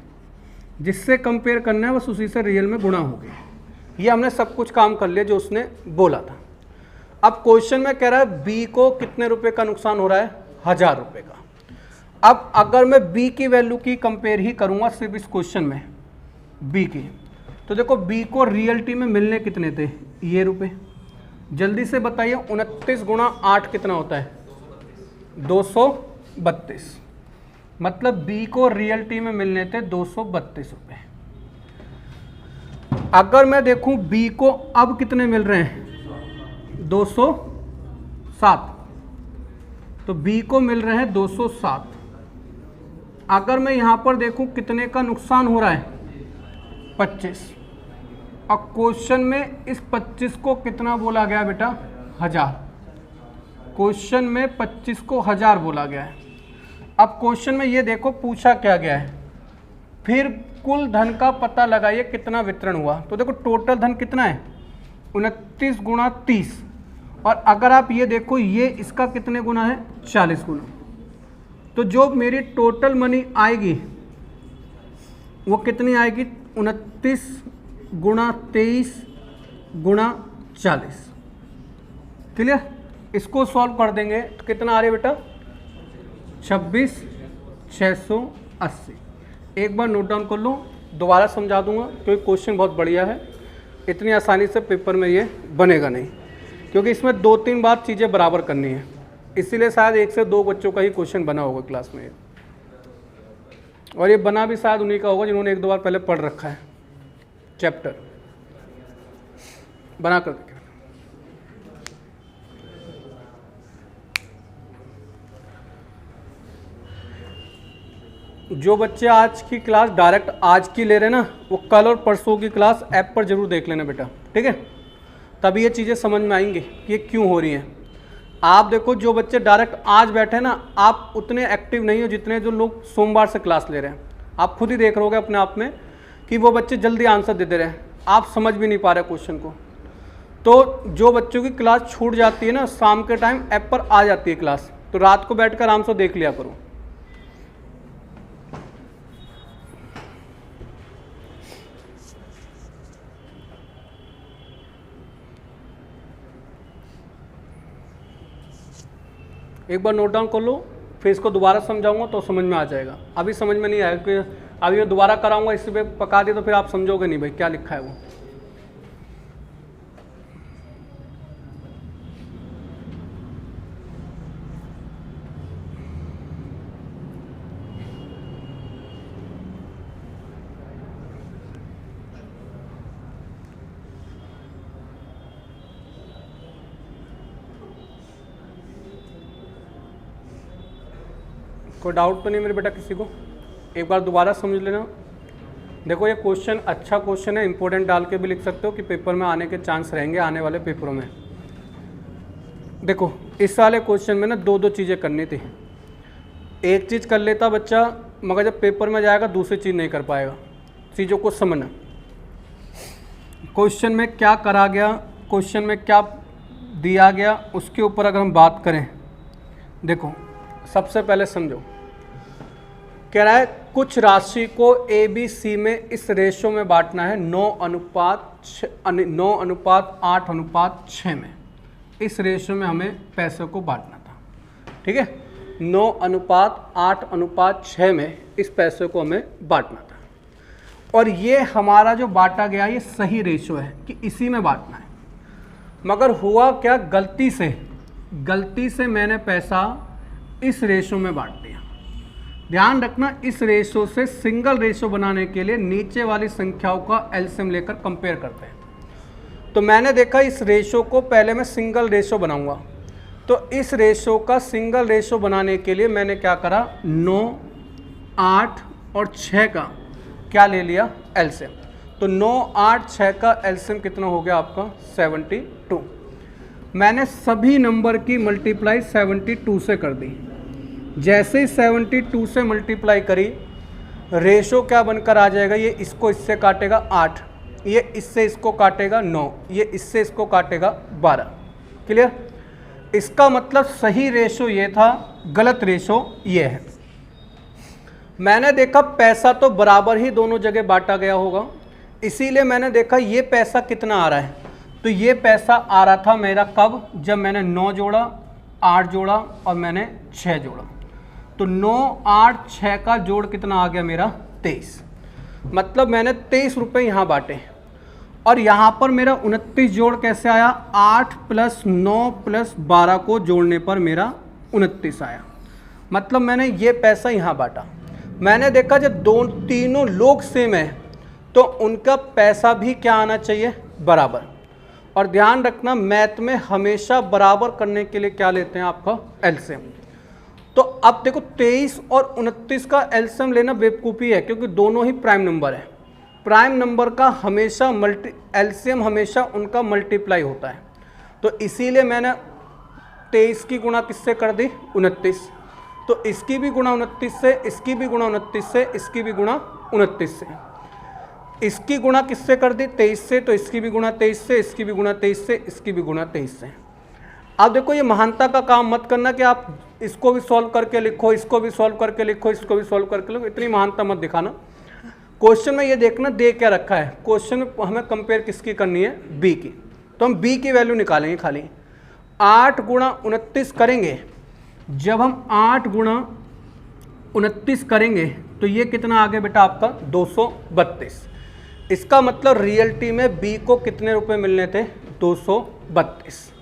जिससे कंपेयर करना है बस उसी से रियल में गुणा हो गई। ये हमने सब कुछ काम कर लिया जो उसने बोला था। अब क्वेश्चन में कह रहा है बी को कितने रुपए का नुकसान हो रहा है, 1000 रुपये का। अब अगर मैं बी की वैल्यू की कंपेयर ही करूँगा सिर्फ इस क्वेश्चन में बी की, तो देखो बी को रियलिटी में मिलने कितने थे, ये रुपए। जल्दी से बताइए 29 गुणा 8 कितना होता है, 232। मतलब बी को रियलिटी में मिलने थे 232 रुपये। अगर मैं देखूं बी को अब कितने मिल रहे हैं, 207। तो बी को मिल रहे हैं 207। अगर मैं यहां पर देखूं कितने का नुकसान हो रहा है, 25। अब क्वेश्चन में इस 25 को कितना बोला गया बेटा, 1000। क्वेश्चन में 25 को 1000 बोला गया है। अब क्वेश्चन में ये देखो पूछा क्या गया है, फिर कुल धन का पता लगाइए कितना वितरण हुआ। तो देखो टोटल धन कितना है, 29 गुणा 30। और अगर आप ये देखो ये इसका कितने गुना है, 40 गुना। तो जो मेरी टोटल मनी आएगी वो कितनी आएगी, 29 गुणा 23 गुणा 40। क्लियर। इसको सॉल्व कर देंगे तो कितना आ रहा है बेटा, 26,680। एक बार नोट डाउन कर लो, दोबारा समझा दूंगा क्योंकि क्वेश्चन बहुत बढ़िया है। इतनी आसानी से पेपर में ये बनेगा नहीं, क्योंकि इसमें 2-3 बार चीज़ें बराबर करनी है। इसीलिए शायद 1 से 2 बच्चों का ही क्वेश्चन बना होगा क्लास में। और ये बना भी शायद उन्हीं का होगा जिन्होंने 1-2 बार पहले पढ़ रखा है चैप्टर बना कर। जो बच्चे आज की क्लास डायरेक्ट आज की ले रहे हैं ना, वो कल और परसों की क्लास ऐप पर जरूर देख लेना बेटा, ठीक है। तभी ये चीज़ें समझ में आएंगी कि ये क्यों हो रही हैं। आप देखो जो बच्चे डायरेक्ट आज बैठे ना, आप उतने एक्टिव नहीं हो जितने जो लोग सोमवार से क्लास ले रहे हैं। आप खुद ही देख रहोगे अपने आप में कि वो बच्चे जल्दी आंसर दे दे रहे हैं, आप समझ भी नहीं पा रहे क्वेश्चन को। तो जो बच्चों की क्लास छूट जाती है ना, शाम के टाइम ऐप पर आ जाती है क्लास, तो रात को बैठ कर आराम से देख लिया करो। एक बार नोट डाउन कर लो, फिर इसको दोबारा समझाऊंगा तो समझ में आ जाएगा। अभी समझ में नहीं आएगा कि अभी मैं दोबारा कराऊंगा, इसी पे पका दिया तो फिर आप समझोगे नहीं भाई क्या लिखा है वो। कोई डाउट तो नहीं मेरे बेटा किसी को? एक बार दोबारा समझ लेना। देखो ये क्वेश्चन अच्छा क्वेश्चन है, इंपॉर्टेंट डाल के भी लिख सकते हो कि पेपर में आने के चांस रहेंगे आने वाले पेपरों में। देखो इस वाले क्वेश्चन में ना 2 चीज़ें करनी थी। एक चीज़ कर लेता बच्चा, मगर जब पेपर में जाएगा दूसरी चीज़ नहीं कर पाएगा। चीज़ों को समझना, क्वेश्चन में क्या करा गया, क्वेश्चन में क्या दिया गया उसके ऊपर अगर हम बात करें, देखो सबसे पहले समझो, कह रहा है कुछ राशि को ए बी सी में इस रेशो में बांटना है 9:8:6 में, इस रेशो में हमें पैसे को बांटना था। ठीक है, 9:8:6 में इस पैसे को हमें बांटना था, और ये हमारा जो बांटा गया ये सही रेशो है कि इसी में बांटना है। मगर हुआ क्या, गलती से मैंने पैसा इस रेशो में बांट दिया। ध्यान रखना, इस रेशो से सिंगल रेशो बनाने के लिए नीचे वाली संख्याओं का एलसीएम लेकर कंपेयर करते हैं। तो मैंने देखा इस रेशो को पहले मैं सिंगल रेशो बनाऊंगा, तो इस रेशो का सिंगल रेशो बनाने के लिए मैंने क्या करा, 9, 8 और 6 का क्या ले लिया, एलसीएम। तो 9, 8, 6 का एलसीएम कितना हो गया आपका, 72। मैंने सभी नंबर की मल्टीप्लाई 72 से कर दी। जैसे ही 72 से मल्टीप्लाई करी, रेशो क्या बनकर आ जाएगा, ये इसको इससे काटेगा 8, ये इससे इसको काटेगा 9, ये इससे इसको काटेगा 12। क्लियर? इसका मतलब सही रेशो ये था, गलत रेशो ये है। मैंने देखा पैसा तो बराबर ही दोनों जगह बांटा गया होगा, इसीलिए मैंने देखा ये पैसा कितना आ रहा है। तो ये पैसा आ रहा था मेरा कब, जब मैंने 9 जोड़ा, 8 जोड़ा और मैंने 6 जोड़ा। तो 9, 8, 6 का जोड़ कितना आ गया मेरा, 23। मतलब मैंने 23 रुपये यहाँ बांटे, और यहाँ पर मेरा 29 जोड़ कैसे आया, 8 + 9 + 12 को जोड़ने पर मेरा 29 आया। मतलब मैंने ये पैसा यहाँ बांटा। मैंने देखा जब तीनों लोग सेम है तो उनका पैसा भी क्या आना चाहिए, बराबर। और ध्यान रखना, मैथ में हमेशा बराबर करने के लिए क्या लेते हैं, आपका एलसीएम। तो अब देखो 23 और 29 का एलसीएम लेना बेवकूफ़ी है, क्योंकि दोनों ही प्राइम नंबर है। प्राइम नंबर का हमेशा एलसीएम हमेशा उनका मल्टीप्लाई होता है। तो इसीलिए मैंने 23 की गुणा किससे कर दी, 29। तो इसकी भी गुणा 29 से, इसकी भी गुणा 29 से, इसकी भी गुणा 29 से। इसकी गुणा किससे कर दी, 23 से, तो इसकी भी गुणा 23 से, इसकी भी गुणा 23 से, इसकी भी गुणा 23 से। अब देखो ये महानता का काम मत करना कि आप इसको भी सॉल्व करके लिखो, इसको भी सॉल्व करके लिखो, इसको भी सॉल्व करके लिखो, इतनी महानता मत दिखाना। क्वेश्चन में ये देखना दे क्या रखा है। क्वेश्चन में हमें कंपेयर किसकी करनी है, बी की। तो हम बी की वैल्यू निकालेंगे खाली। 8 गुणा 29 करेंगे, जब हम 8 गुणा 29 करेंगे तो ये कितना आ गया बेटा आपका, 232। इसका मतलब रियलिटी में बी को कितने रुपए मिलने थे, 232।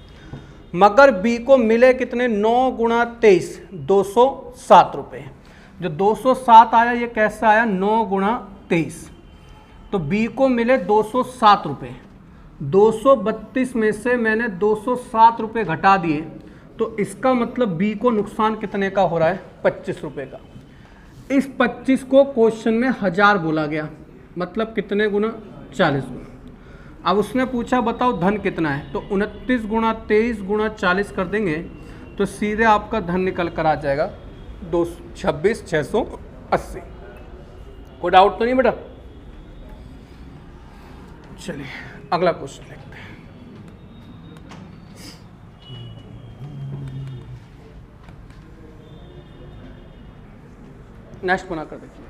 मगर बी को मिले कितने, 9 गुणा 23, 207 रुपये। जो 207 आया ये कैसे आया, 9 गुणा 23। तो बी को मिले 207 रुपये। 232 में से मैंने 207 रुपये घटा दिए, तो इसका मतलब बी को नुकसान कितने का हो रहा है, 25 रुपये का। इस 25 को क्वेश्चन में 1000 बोला गया, मतलब कितने गुना, 40 गुना। अब उसने पूछा बताओ धन कितना है, तो 29 गुणा 23 गुणा 40 कर देंगे तो सीधे आपका धन निकल कर आ जाएगा 26,680। कोई डाउट तो नहीं बेटा? चलिए अगला क्वेश्चन देखते हैं। नेक्स्ट बना कर देखिए।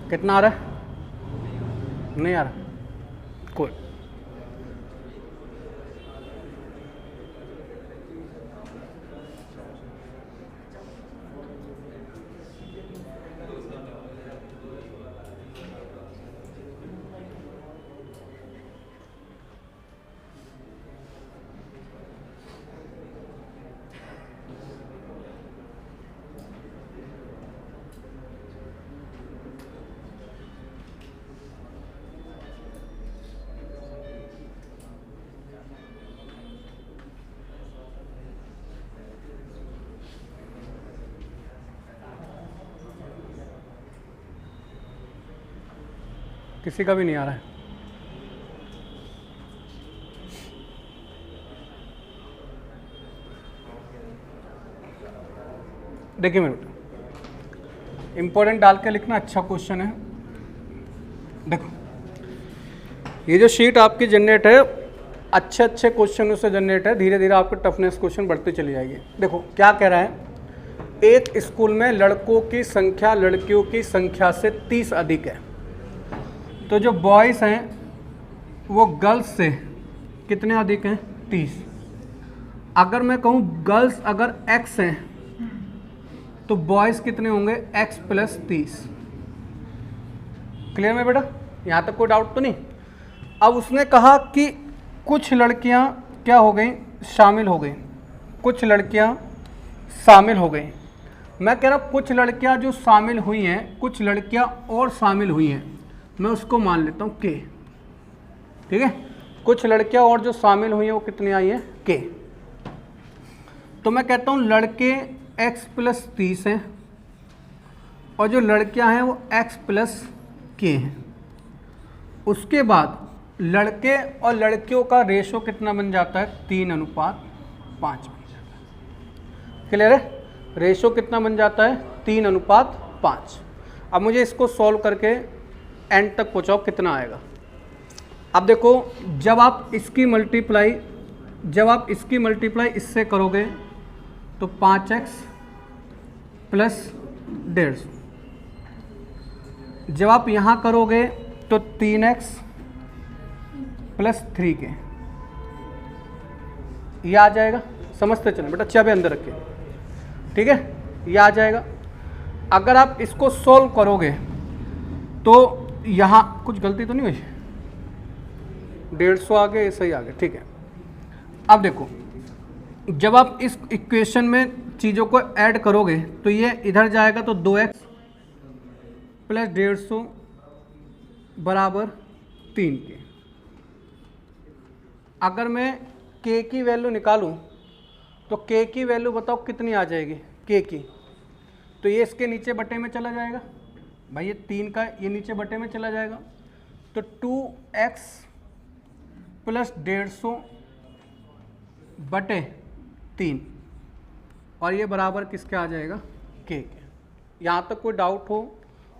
कितना आ रहा है, नहीं आ रहा, कोई किसी का भी नहीं आ रहा है। देखिए मेरे बेटा, इंपॉर्टेंट डाल के लिखना, अच्छा क्वेश्चन है। देखो ये जो शीट आपकी जनरेट है, अच्छे अच्छे क्वेश्चनों से जनरेट है, धीरे धीरे आपकी टफनेस क्वेश्चन बढ़ती चली जाएगी। देखो क्या कह रहा है, एक स्कूल में लड़कों की संख्या लड़कियों की संख्या से 30 अधिक है, तो जो बॉयज़ हैं वो गर्ल्स से कितने अधिक हैं, 30। अगर मैं कहूँ गर्ल्स अगर x हैं तो बॉयज़ कितने होंगे, x प्लस 30। क्लियर में बेटा, यहाँ तक कोई डाउट तो नहीं। अब उसने कहा कि कुछ लड़कियाँ क्या हो गई, शामिल हो गई, कुछ लड़कियाँ शामिल हो गई। मैं कह रहा हूँ कुछ लड़कियाँ जो शामिल हुई हैं, कुछ लड़कियाँ और शामिल हुई हैं, मैं उसको मान लेता हूँ k। ठीक है, कुछ लड़कियाँ और जो शामिल हुई हैं वो कितनी आई हैं, k। तो मैं कहता हूँ लड़के x प्लस 30 हैं और जो लड़कियां हैं वो x प्लस k हैं। उसके बाद लड़के और लड़कियों का रेशो कितना बन जाता है, 3:5 बन जाता है। क्लियर है, रेशो कितना बन जाता है, 3:5। अब मुझे इसको सॉल्व करके एंड तक पहुँचाओ, कितना आएगा। अब देखो जब आप इसकी मल्टीप्लाई इससे करोगे तो 5x प्लस 150। जब आप यहाँ करोगे तो 3x प्लस 3k, ये आ जाएगा। समझते चलें बेटा, चाबी अंदर रखिए, ठीक है, ये आ जाएगा। अगर आप इसको सॉल्व करोगे तो यहाँ कुछ गलती तो नहीं हुई, 150 आ गए, सही आ गया, ठीक है। अब देखो जब आप इस इक्वेशन में चीज़ों को ऐड करोगे तो ये इधर जाएगा तो 2x प्लस 150 बराबर 3k। अगर मैं k की वैल्यू निकालूं तो k की वैल्यू बताओ कितनी आ जाएगी, k की, तो ये इसके नीचे बटे में चला जाएगा भाई, ये 3 का ये नीचे बटे में चला जाएगा, तो 2x प्लस 150 बटे 3 और ये बराबर किसके आ जाएगा, k के। यहाँ तक कोई डाउट हो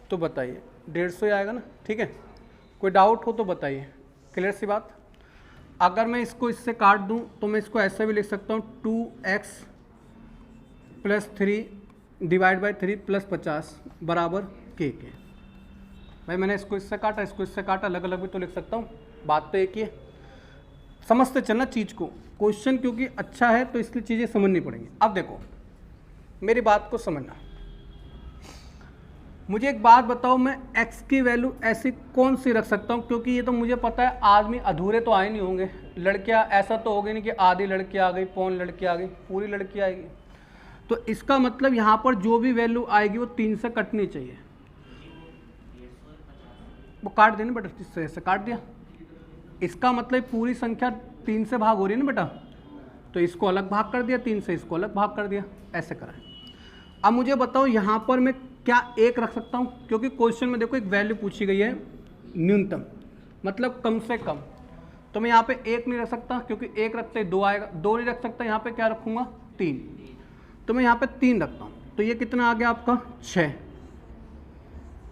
तो बताइए, 150 आएगा ना, ठीक है। कोई डाउट हो तो बताइए, क्लियर सी बात। अगर मैं इसको इससे काट दूं तो मैं इसको ऐसे भी लिख सकता हूँ 2x plus 3 divide by 3 plus 50 बराबर k के। भाई मैंने इसको इससे काटा, इसको इससे काटा, अलग अलग भी तो लिख सकता हूँ, बात तो एक ही है। समझते चलना चीज़ को, क्वेश्चन क्योंकि अच्छा है तो इसलिए चीज़ें समझनी पड़ेंगी। अब देखो मेरी बात को समझना, मुझे एक बात बताओ, मैं x की वैल्यू ऐसी कौन सी रख सकता हूँ, क्योंकि ये तो मुझे पता है आदमी अधूरे तो आए नहीं होंगे, लड़कियाँ ऐसा तो होगी नहीं कि आधी लड़की आ गई, पौन लड़की आ गई, पूरी लड़की आएगी। तो इसका मतलब यहाँ पर जो भी वैल्यू आएगी वो 3 से कटनी चाहिए। वो काट देना बेटा, इस तरह से काट दिया, इसका मतलब पूरी संख्या 3 से भाग हो रही है ना बेटा, तो इसको अलग भाग कर दिया, 3 से इसको अलग भाग कर दिया, ऐसे करें। अब मुझे बताओ यहाँ पर मैं क्या 1 रख सकता हूँ, क्योंकि क्वेश्चन में देखो एक वैल्यू पूछी गई है न्यूनतम, मतलब कम से कम, तो मैं यहाँ पे 1 नहीं रख सकता, क्योंकि 1 रखते 2 आएगा, 2 नहीं रख सकता, यहाँ पे क्या रखूँगा 3, तो मैं यहाँ पे 3 रखता हूँ। तो ये कितना आ गया आपका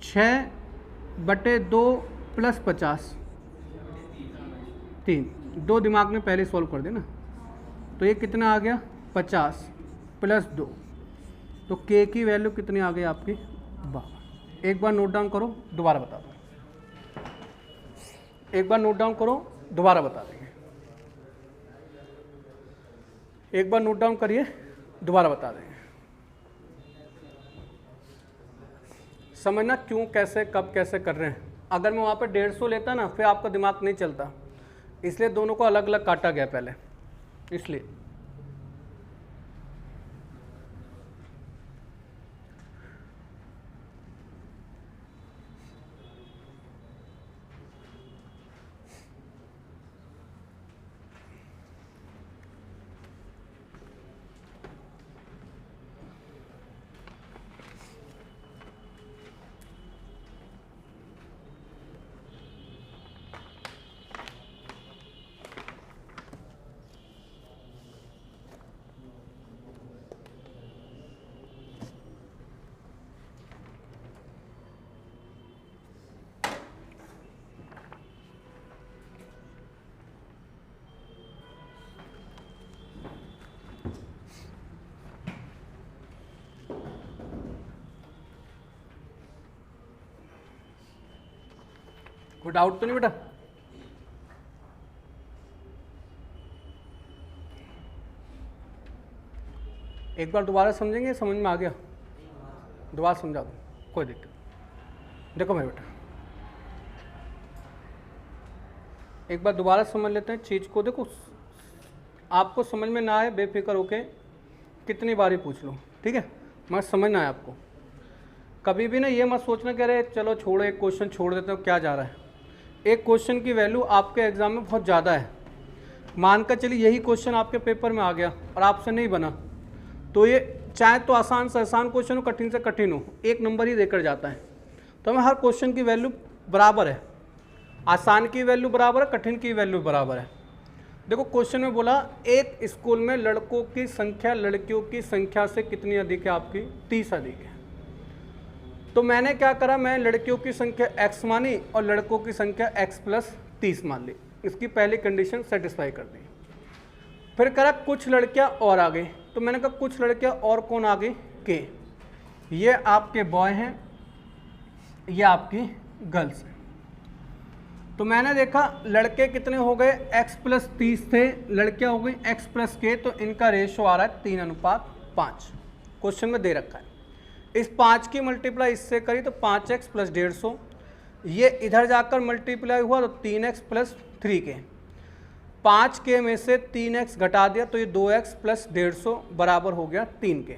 6 बटे 2 प्लस 50, 3, 2 दिमाग में पहले सॉल्व कर देना, तो ये कितना आ गया 50 प्लस 2, तो k की वैल्यू कितनी आ गई आपकी 12। एक बार नोट डाउन करो, दोबारा बता दो, एक बार नोट डाउन करो, दोबारा बता देंगे, एक बार नोट डाउन करिए, दोबारा बता देंगे। समझना क्यों, कैसे, कब, कैसे कर रहे हैं। अगर मैं वहाँ पे 150 लेता ना फिर आपका दिमाग नहीं चलता, इसलिए दोनों को अलग अलग काटा गया पहले, इसलिए। कोई डाउट तो नहीं बेटा? एक बार दोबारा समझेंगे, समझ में आ गया? दोबारा समझा दूँ, कोई दिक्कत। देखो मेरे बेटा, एक बार दोबारा समझ लेते हैं चीज़ को। देखो, आपको समझ में ना आए बेफिक्र होके कितनी बार ही पूछ लो, ठीक है, मगर समझना है आपको। कभी भी ना ये मत सोचना कि अरे चलो छोड़ो, एक क्वेश्चन छोड़ देते हो, क्या जा रहा है। एक क्वेश्चन की वैल्यू आपके एग्जाम में बहुत ज़्यादा है। मानकर चलिए यही क्वेश्चन आपके पेपर में आ गया और आपसे नहीं बना, तो ये चाहे तो आसान से आसान क्वेश्चन हो, कठिन से कठिन हो, एक नंबर ही देकर जाता है। तो हमें हर क्वेश्चन की वैल्यू बराबर है, आसान की वैल्यू बराबर है, कठिन की वैल्यू बराबर है। देखो क्वेश्चन में बोला एक स्कूल में लड़कों की संख्या लड़कियों की संख्या से कितनी अधिक है? आपकी 30 अधिक है। तो मैंने क्या करा, मैं लड़कियों की संख्या x मानी और लड़कों की संख्या x + 30 मान ली। इसकी पहली कंडीशन सेटिस्फाई कर दी। फिर करा कुछ लड़कियां और आ गई, तो मैंने कहा कुछ लड़कियां और कौन आ गई? के। ये आपके बॉय हैं, ये आपकी गर्ल्स हैं। तो मैंने देखा लड़के कितने हो गए? x + 30 थे, लड़कियां हो गई x + k, तो इनका रेशो आ रहा है 3:5। क्वेश्चन में दे रखा है। इस 5 की मल्टीप्लाई इससे करी तो 5x + 150, ये इधर जाकर मल्टीप्लाई हुआ तो 3x + 3k। 5k में से 3x घटा दिया तो ये 2x + 150 बराबर हो गया 3k।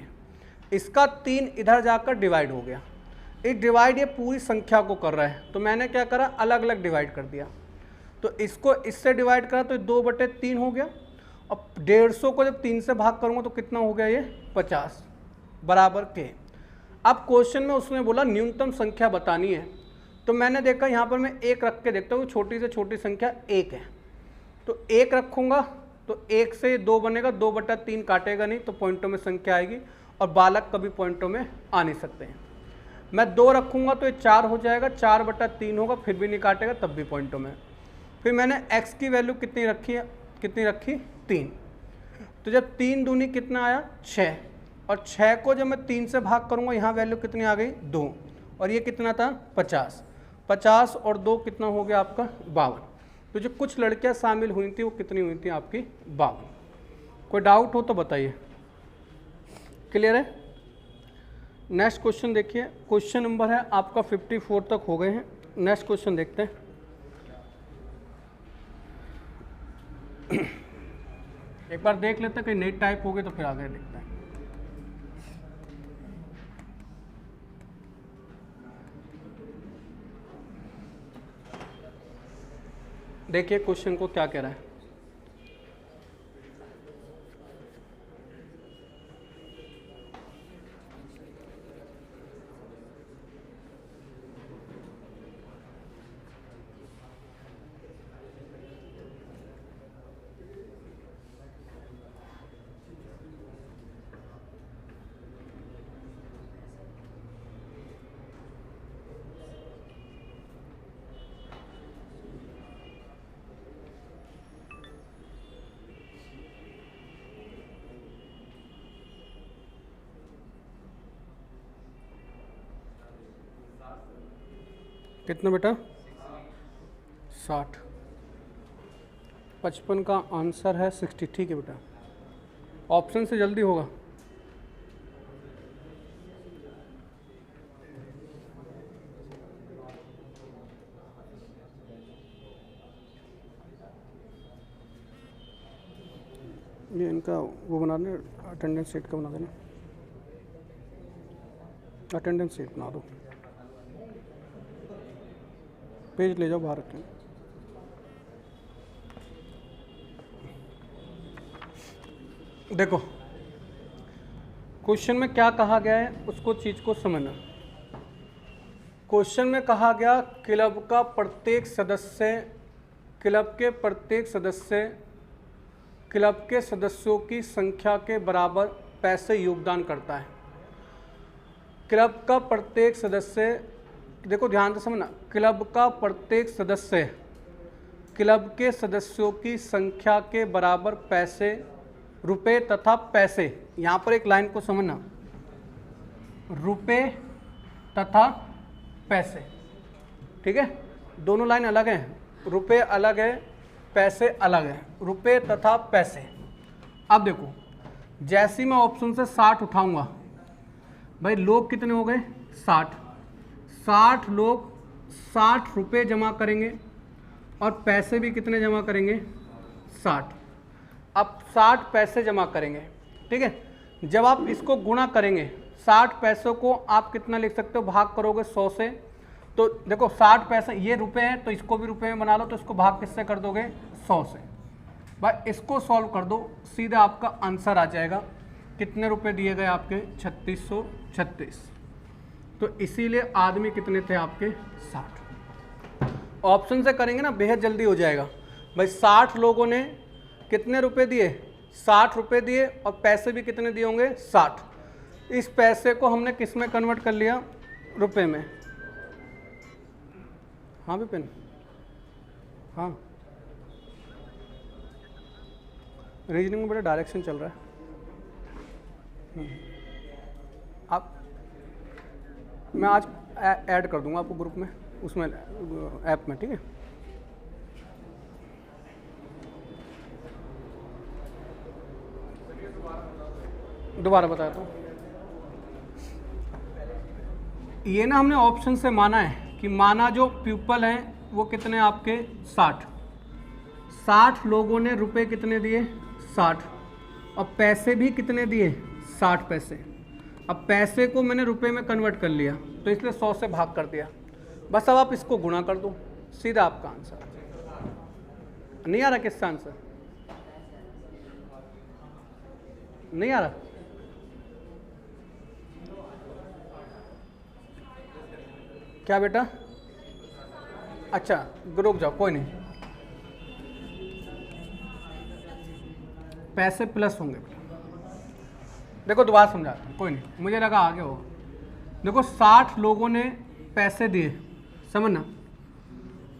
इसका 3 इधर जाकर डिवाइड हो गया। इस डिवाइड ये पूरी संख्या को कर रहा है, तो मैंने क्या करा, अलग अलग डिवाइड कर दिया। तो इसको इससे डिवाइड करा तो 2/3 हो गया, और 150 को जब 3 से भाग करूँगा तो कितना हो गया? ये 50 बराबर के। अब क्वेश्चन में उसने बोला न्यूनतम संख्या बतानी है, तो मैंने देखा यहाँ पर मैं 1 रख के देखता हूँ, छोटी से छोटी संख्या 1 है, तो 1 रखूँगा तो 1 से 2 बनेगा, 2/3 काटेगा नहीं तो पॉइंटों में संख्या आएगी, और बालक कभी पॉइंटों में आ नहीं सकते हैं। मैं 2 रखूँगा तो ये 4 हो जाएगा, 4/3 होगा, फिर भी नहीं काटेगा, तब भी पॉइंटों में। फिर मैंने x की वैल्यू कितनी रखी है? कितनी रखी? 3। तो जब 3 दूनी कितना आया? 6, और 6 को जब मैं 3 से भाग करूँगा, यहाँ वैल्यू कितनी आ गई? 2, और ये कितना था? 50। 50 और 2 कितना हो गया आपका? 52। तो जो कुछ लड़कियाँ शामिल हुई थी वो कितनी हुई थी? आपकी 52। कोई डाउट हो तो बताइए। क्लियर है? नेक्स्ट क्वेश्चन देखिए, क्वेश्चन नंबर है आपका 54 तक हो गए हैं। नेक्स्ट क्वेश्चन देखते हैं। एक बार देख लेते हैं, कहीं नई टाइप हो गई तो फिर आगे देखते हैं। देखिए क्वेश्चन को क्या कह रहा है। कितना बेटा? 60। 55 का आंसर है 60। ठीक है बेटा, ऑप्शन से जल्दी होगा। ये इनका वो बना देना, अटेंडेंस शीट का बना देना, अटेंडेंस शीट बना दो, पेज ले जाओ बाहर रखें। देखो क्वेश्चन में क्या कहा गया है उसको चीज़ को समझना। क्वेश्चन में कहा गया क्लब का प्रत्येक सदस्य, क्लब के सदस्यों की संख्या के बराबर पैसे योगदान करता है। क्लब का प्रत्येक सदस्य, देखो ध्यान से समझना, क्लब का प्रत्येक सदस्य क्लब के सदस्यों की संख्या के बराबर पैसे, रुपए तथा पैसे, यहाँ पर एक लाइन को समझना, रुपए तथा पैसे, ठीक है। दोनों लाइन अलग हैं, रुपए अलग है, पैसे अलग है, रुपए तथा पैसे। अब देखो जैसे ही मैं ऑप्शन से 60 उठाऊंगा, भाई लोग कितने हो गए 60 लोग 60 रुपये जमा करेंगे और पैसे भी कितने जमा करेंगे 60। अब 60 पैसे जमा करेंगे, ठीक है। जब आप इसको गुणा करेंगे 60 पैसों को आप कितना लिख सकते हो, भाग करोगे 100 से, तो देखो 60 पैसे ये रुपए हैं तो इसको भी रुपए में बना लो, तो इसको भाग किससे कर दोगे 100 से। भाई इसको सॉल्व कर दो, सीधा आपका आंसर आ जाएगा। कितने रुपए दिए गए आपके 3636। तो इसीलिए आदमी कितने थे आपके 60। ऑप्शन से करेंगे ना बेहद जल्दी हो जाएगा। भाई 60 लोगों ने कितने रुपए दिए 60 रुपए दिए और पैसे भी कितने दिए होंगे 60। इस पैसे को हमने किस में कन्वर्ट कर लिया, रुपए में। हाँ विपिन, हाँ रीजनिंग में बड़ा डायरेक्शन चल रहा है। आप मैं आज ऐड कर दूंगा आपको ग्रुप में, उसमें ऐप में, ठीक है। दोबारा बताता हूँ। ये ना हमने ऑप्शन से माना है कि माना जो पीपल हैं वो कितने आपके 60 लोगों ने रुपए कितने दिए 60 और पैसे भी कितने दिए 60 पैसे। अब पैसे को मैंने रुपए में कन्वर्ट कर लिया तो इसलिए 100 से भाग कर दिया। बस अब आप इसको गुणा कर दो, सीधा आपका आंसर। नहीं आ रहा किसका आंसर, नहीं आ रहा। क्या बेटा, अच्छा रुक जाओ, कोई नहीं, पैसे प्लस होंगे। देखो दोबारा समझाता हूँ, कोई नहीं, मुझे लगा आगे हो। देखो 60 लोगों ने पैसे दिए, समझना,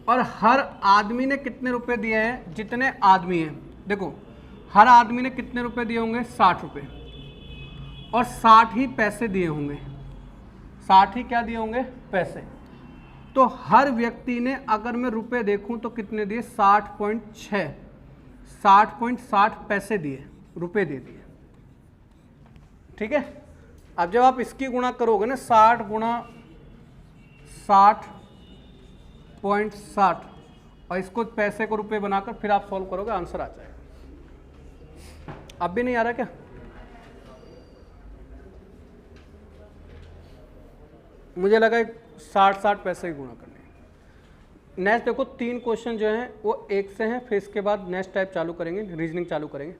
और हर आदमी ने कितने रुपए दिए हैं, जितने आदमी हैं। देखो हर आदमी ने कितने रुपए दिए होंगे 60 रुपए, और 60 ही पैसे दिए होंगे, 60 ही क्या दिए होंगे पैसे। तो हर व्यक्ति ने अगर मैं रुपए देखूं तो कितने दिए 60.60 पैसे दिए, रुपए दे दिए, ठीक है। अब जब आप इसकी गुणा करोगे ना 60 गुणा 60.60 और इसको पैसे को रुपए बनाकर फिर आप सॉल्व करोगे, आंसर आ जाएगा। अब भी नहीं आ रहा क्या, मुझे लगा 60 पैसे ही गुणा करने। नेक्स्ट देखो 3 क्वेश्चन जो हैं वो 1 से हैं, फिर इसके बाद नेक्स्ट टाइप चालू करेंगे, रीजनिंग चालू करेंगे।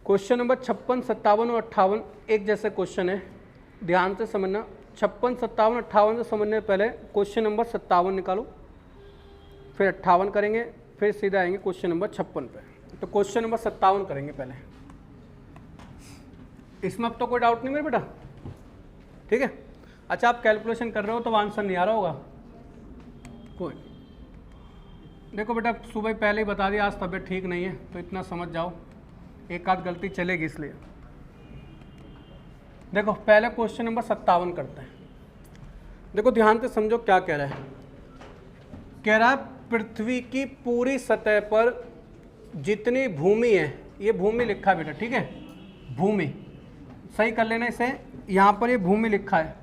क्वेश्चन नंबर 56, 57 और 58 एक जैसे क्वेश्चन है, ध्यान से समझना। 56, 57, 58 से समझने से पहले क्वेश्चन नंबर 57 निकालो, फिर 58 करेंगे, फिर सीधा आएंगे क्वेश्चन नंबर 56 पे। तो क्वेश्चन नंबर 57 करेंगे पहले। इसमें अब तो कोई डाउट नहीं मेरे बेटा, ठीक है। अच्छा आप कैलकुलेशन कर रहे हो तो आंसर नहीं आ रहा होगा कोई। देखो बेटा सुबह पहले ही बता दिया आज तबीयत ठीक नहीं है, तो इतना समझ जाओ, एक आध गलती चलेगी इसलिए। देखो पहले क्वेश्चन नंबर 57 करते हैं। देखो ध्यान से समझो क्या कह रहा है। कह रहा है पृथ्वी की पूरी सतह पर जितनी भूमि है, ये भूमि लिखा है बेटा, ठीक है, भूमि सही कर लेना इसे, यहाँ पर ये भूमि लिखा है।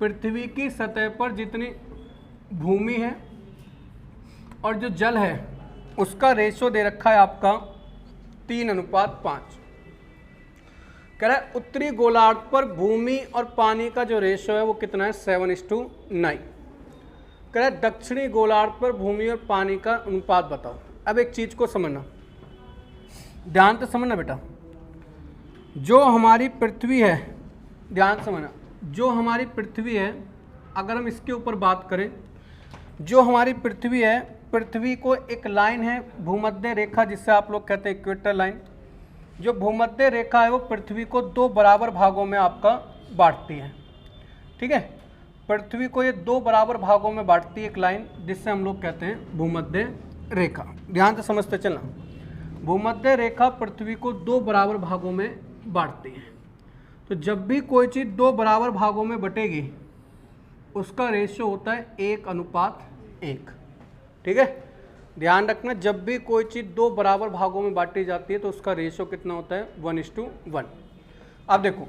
पृथ्वी की सतह पर जितनी भूमि है और जो जल है उसका रेशो दे रखा है आपका 3:5। कह रहा है उत्तरी गोलार्ध पर भूमि और पानी का जो रेशो है वो कितना है 7:9। कह रहा है दक्षिणी गोलार्ध पर भूमि और पानी का अनुपात बताओ। अब एक चीज को समझना, ध्यान से समझना बेटा, जो हमारी पृथ्वी है, ध्यान से समझना, जो हमारी पृथ्वी है, अगर हम इसके ऊपर बात करें, जो हमारी पृथ्वी है, पृथ्वी को एक लाइन है भूमध्य रेखा जिससे आप लोग कहते हैं इक्वेटर लाइन। जो भूमध्य रेखा है वो पृथ्वी को 2 बराबर भागों में आपका बांटती है, ठीक है। पृथ्वी को ये 2 बराबर भागों में बांटती है एक लाइन, जिससे हम लोग कहते हैं भूमध्य रेखा। ध्यान से समझते चलना, भूमध्य रेखा पृथ्वी को 2 बराबर भागों में बांटती है। तो जब भी कोई चीज़ 2 बराबर भागों में बटेगी उसका रेशियो होता है 1:3। 1। ठीक है, ध्यान रखना जब भी कोई चीज़ दो बराबर भागों में बांटी जाती है तो उसका रेशो कितना होता है 1:1। अब देखो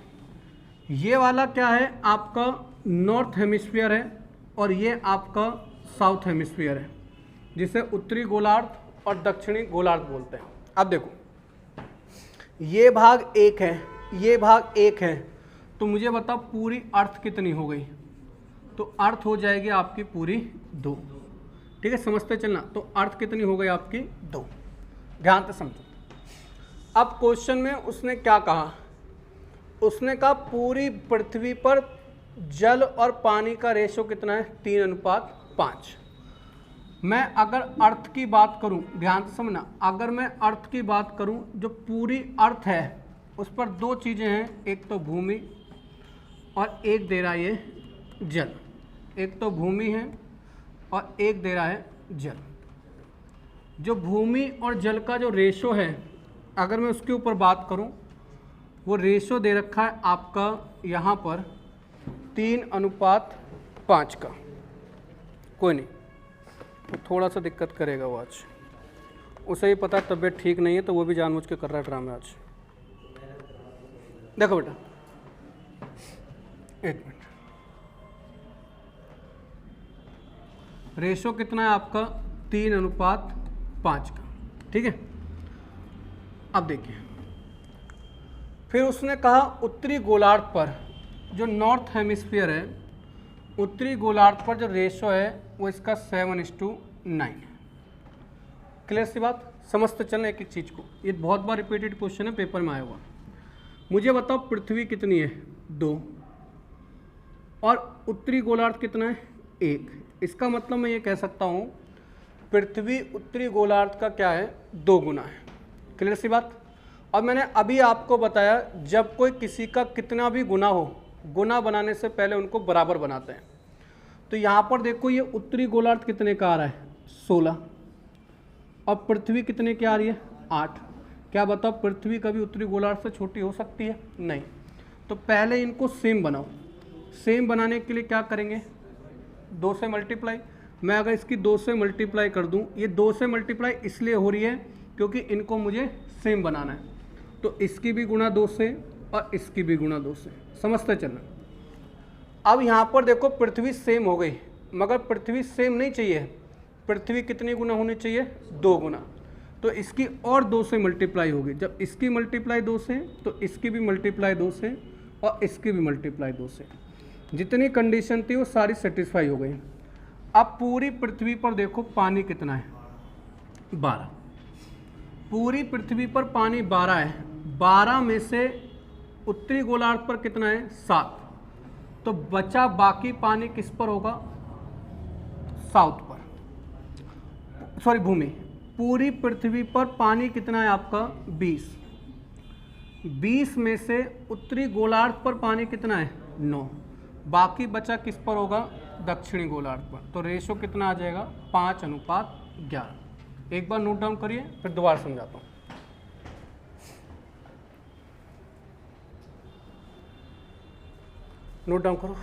ये वाला क्या है, आपका नॉर्थ हेमिस्फीयर है और ये आपका साउथ हेमिस्फीयर है, जिसे उत्तरी गोलार्ध और दक्षिणी गोलार्ध बोलते हैं। अब देखो ये भाग 1 है, ये भाग 1 है, तो मुझे बताओ पूरी अर्थ कितनी हो गई, तो अर्थ हो जाएगी आपकी पूरी 2। ठीक है, समझते चलना, तो अर्थ कितनी हो गई आपकी 2। ध्यान से समझो। अब क्वेश्चन में उसने क्या कहा, उसने कहा पूरी पृथ्वी पर जल और पानी का रेशो कितना है 3:5। मैं अगर अर्थ की बात करूं, ध्यान से समझना, अगर मैं अर्थ की बात करूं, जो पूरी अर्थ है उस पर दो चीज़ें हैं, एक तो भूमि और एक दे रहा है ये जल। एक तो भूमि है और एक दे रहा है जल। जो भूमि और जल का जो रेशो है, अगर मैं उसके ऊपर बात करूं, वो रेशो दे रखा है आपका यहाँ पर 3:5 का। कोई नहीं, तो थोड़ा सा दिक्कत करेगा वो आज, उसे ही पता तबीयत ठीक नहीं है तो वो भी जानबूझ के कर रहा है ड्रामे आज। देखो बेटा, एक मिनट, रेशो कितना है आपका 3:5 का। ठीक है, अब देखिए, फिर उसने कहा उत्तरी गोलार्ध पर, जो नॉर्थ हेमिस्फीयर है, उत्तरी गोलार्ध पर जो रेशो है वो इसका 7:9 है। क्लियर सी बात, समझते चलना एक एक चीज़ को, ये बहुत बार रिपीटेड क्वेश्चन है, पेपर में आया हुआ। मुझे बताओ पृथ्वी कितनी है 2 और उत्तरी गोलार्ध कितना है 1। इसका मतलब मैं ये कह सकता हूँ पृथ्वी उत्तरी गोलार्ध का क्या है 2 गुना है। क्लियर सी बात। और मैंने अभी आपको बताया जब कोई किसी का कितना भी गुना हो, गुना बनाने से पहले उनको बराबर बनाते हैं। तो यहाँ पर देखो ये उत्तरी गोलार्ध कितने का आ रहा है 16 और पृथ्वी कितने की आ रही है 8। क्या बताओ पृथ्वी कभी उत्तरी गोलार्ध से छोटी हो सकती है? नहीं। तो पहले इनको सेम बनाओ। सेम बनाने के लिए क्या करेंगे 2 से मल्टीप्लाई। मैं अगर इसकी 2 से मल्टीप्लाई कर दूं, ये 2 से मल्टीप्लाई इसलिए हो रही है क्योंकि इनको मुझे सेम बनाना है, तो इसकी भी गुणा 2 से और इसकी भी गुणा 2 से। समझते चलना। अब यहाँ पर देखो पृथ्वी सेम हो गई, मगर पृथ्वी सेम नहीं चाहिए, पृथ्वी कितनी गुना होनी चाहिए 2 गुना। तो इसकी और 2 से मल्टीप्लाई होगी। जब इसकी मल्टीप्लाई 2 से तो इसकी भी मल्टीप्लाई 2 से और इसकी भी मल्टीप्लाई 2 से। जितनी कंडीशन थी वो सारी सेटिस्फाई हो गई। अब पूरी पृथ्वी पर देखो पानी कितना है 12। पूरी पृथ्वी पर पानी 12 है। 12 में से उत्तरी गोलार्ध पर कितना है 7। तो बचा बाकी पानी किस पर होगा साउथ पर, सॉरी भूमि। पूरी पृथ्वी पर पानी कितना है आपका 20। 20 में से उत्तरी गोलार्ध पर पानी कितना है 9। बाकी बचा किस पर होगा दक्षिणी गोलार्ध पर। तो रेशो कितना आ जाएगा 5:11। एक बार नोट डाउन करिए, फिर दोबारा समझाता हूँ। नोट डाउन करो।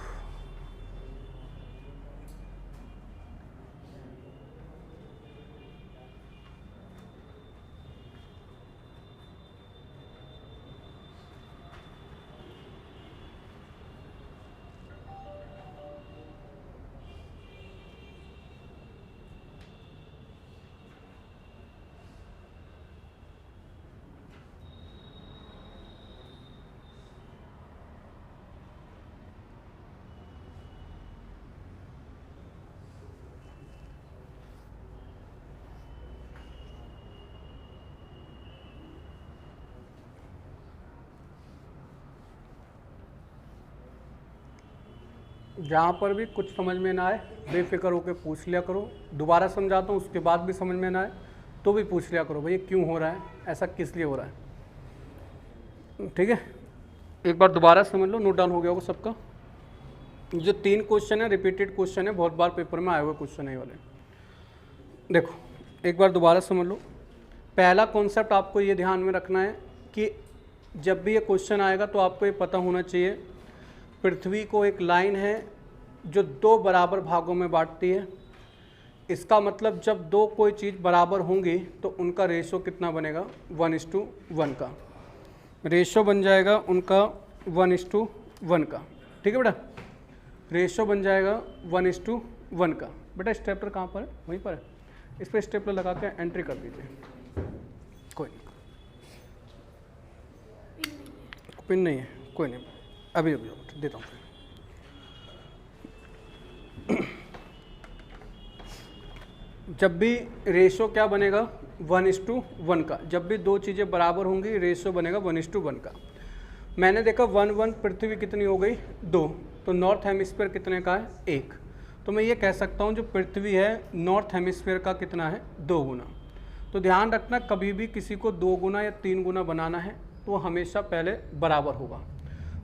जहाँ पर भी कुछ समझ में ना आए बेफिक्र होकर पूछ लिया करो। दोबारा समझाता हूँ, उसके बाद भी समझ में ना आए तो भी पूछ लिया करो, भाई क्यों हो रहा है, ऐसा किस लिए हो रहा है। ठीक है, एक बार दोबारा समझ लो, नोट डाउन हो गया होगा सबका। जो 3 क्वेश्चन है रिपीटेड क्वेश्चन है, बहुत बार पेपर में आए हुए क्वेश्चन है वाले। देखो एक बार दोबारा समझ लो। पहला कॉन्सेप्ट आपको ये ध्यान में रखना है कि जब भी ये क्वेश्चन आएगा तो आपको ये पता होना चाहिए पृथ्वी को एक लाइन है जो 2 बराबर भागों में बांटती है। इसका मतलब जब दो कोई चीज़ बराबर होंगी तो उनका रेशो कितना बनेगा, 1:1 का रेशो बन जाएगा उनका 1:1 का। ठीक है बेटा, रेशो बन जाएगा 1:1 का। बेटा स्टेपलर कहाँ पर है, वहीं पर है, इस पर स्टेपलर लगा के एंट्री कर दीजिए। कोई नहीं, पिन नहीं है, कोई नहीं, अभी अभी देता हूँ। जब भी रेशो क्या बनेगा, 1:1 का, जब भी दो चीज़ें बराबर होंगी रेशो बनेगा 1:1 का। मैंने देखा 1:1 पृथ्वी कितनी हो गई, 2, तो नॉर्थ हेमिस्फीयर कितने का है, 1। तो मैं ये कह सकता हूँ जो पृथ्वी है नॉर्थ हेमिस्फीयर का कितना है, 2 गुना। तो ध्यान रखना कभी भी किसी को 2 गुना या 3 गुना बनाना है तो हमेशा पहले बराबर होगा।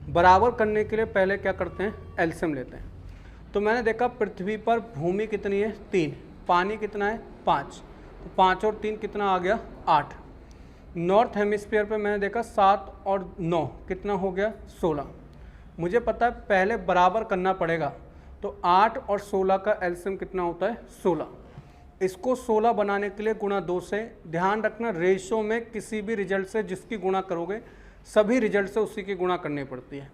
बराबर करने के लिए पहले क्या करते हैं, एलसीएम लेते हैं। तो मैंने देखा पृथ्वी पर भूमि कितनी है, 3, पानी कितना है, 5, तो 5 और 3 कितना आ गया, 8। नॉर्थ हेमिस्फीयर पे मैंने देखा 7 और 9 कितना हो गया, 16। मुझे पता है पहले बराबर करना पड़ेगा, तो 8 और 16 का एलसीएम कितना होता है, 16। इसको 16 बनाने के लिए गुणा 2 से। ध्यान रखना रेशो में किसी भी रिजल्ट से जिसकी गुणा करोगे सभी रिजल्ट से उसी की गुणा करनी पड़ती है।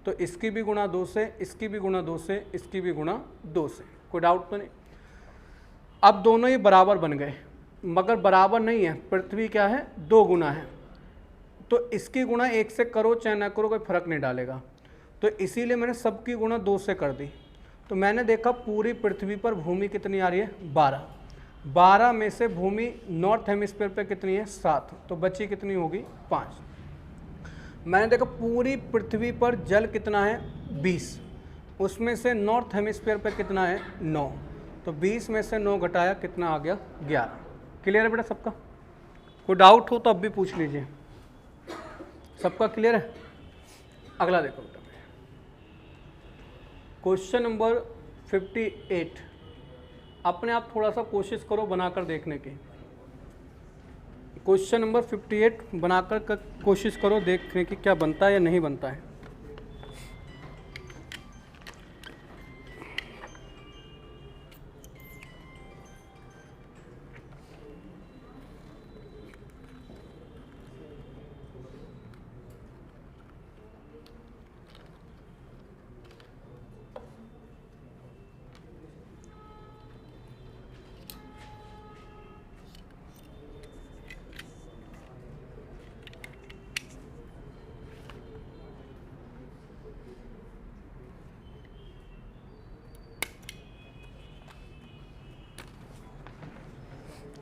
तो इसकी भी गुणा 2 से, इसकी भी गुणा 2 से, इसकी भी गुणा 2 से। कोई डाउट तो नहीं। अब दोनों ही बराबर बन गए, मगर बराबर नहीं है, पृथ्वी क्या है, 2 गुना है, तो इसकी गुणा 1 से करो चाहे ना करो कोई फर्क नहीं डालेगा। तो इसीलिए मैंने सबकी गुणा 2 से कर दी। तो मैंने देखा पूरी पृथ्वी पर भूमि कितनी आ रही है, 12। 12 में से भूमि नॉर्थ हेमिस्फीयर पे कितनी है, 7, तो बची कितनी होगी, 5। मैंने देखा पूरी पृथ्वी पर जल कितना है, 20, उसमें से नॉर्थ हेमिस्फीयर पे कितना है, 9, तो 20 में से 9 घटाया कितना आ गया, 11। क्लियर है बेटा सबका? कोई डाउट हो तो अब भी पूछ लीजिए। सबका क्लियर है? अगला देखो बेटा, क्वेश्चन नंबर 58। अपने आप थोड़ा सा कोशिश करो बनाकर देखने की। क्वेश्चन नंबर 58 बनाकर कोशिश करो देखने की क्या बनता है या नहीं बनता है।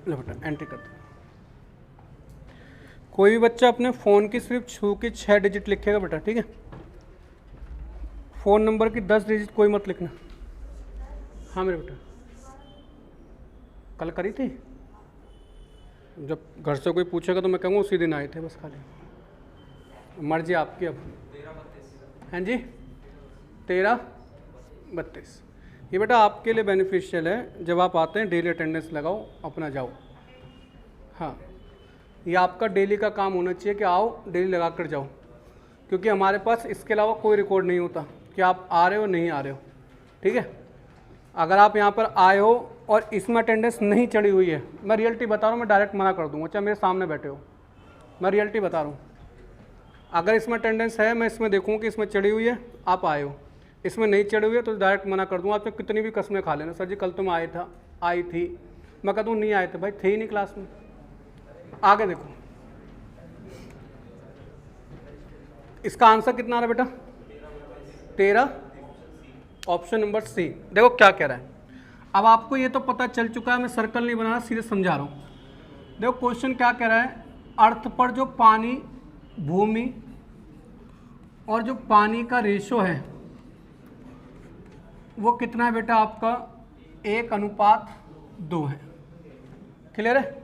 लो बेटा एंट्री कर दो। कोई भी बच्चा अपने फ़ोन की सिर्फ छू की 6 डिजिट लिखेगा बेटा, ठीक है? फ़ोन नंबर की 10 डिजिट कोई मत लिखना। हाँ मेरे बेटा, कल करी थी, जब घर से कोई पूछेगा तो मैं कहूँगा उसी दिन आए थे बस, खाली मर्जी आपकी। अब हैं जी, 13-32 ये बेटा आपके लिए बेनिफिशियल है। जब आप आते हैं डेली अटेंडेंस लगाओ, अपना जाओ। हाँ, ये आपका डेली का काम होना चाहिए कि आओ डेली लगा कर जाओ, क्योंकि हमारे पास इसके अलावा कोई रिकॉर्ड नहीं होता कि आप आ रहे हो नहीं आ रहे हो, ठीक है? अगर आप यहाँ पर आए हो और इसमें अटेंडेंस नहीं चढ़ी हुई है, मैं रियलिटी बता रहा हूँ, मैं डायरेक्ट मना कर दूँगा, चाहे मेरे सामने बैठे हो, मैं रियलिटी बता रहा हूँ। अगर इसमें अटेंडेंस है, मैं इसमें देखूँ कि इसमें चढ़ी हुई है, आप आए हो, इसमें नहीं चढ़ी हुई है तो डायरेक्ट मना कर दूँगा। आप तो कितनी भी कस्में खा लेना, सर जी कल तुम आए था, आई थी, मैं कहता हूँ नहीं आए थे भाई, थे ही नहीं क्लास में। आगे देखो, इसका आंसर कितना आ रहा है बेटा, 13, ऑप्शन नंबर सी। देखो क्या कह रहा है। अब आपको ये तो पता चल चुका है, मैं सर्कल नहीं बना रहा, सीधे समझा रहा हूँ। देखो क्वेश्चन क्या कह रहा है, अर्थ पर जो पानी, भूमि और जो पानी का रेशो है वो कितना है बेटा आपका, 1:2 है। क्लियर है?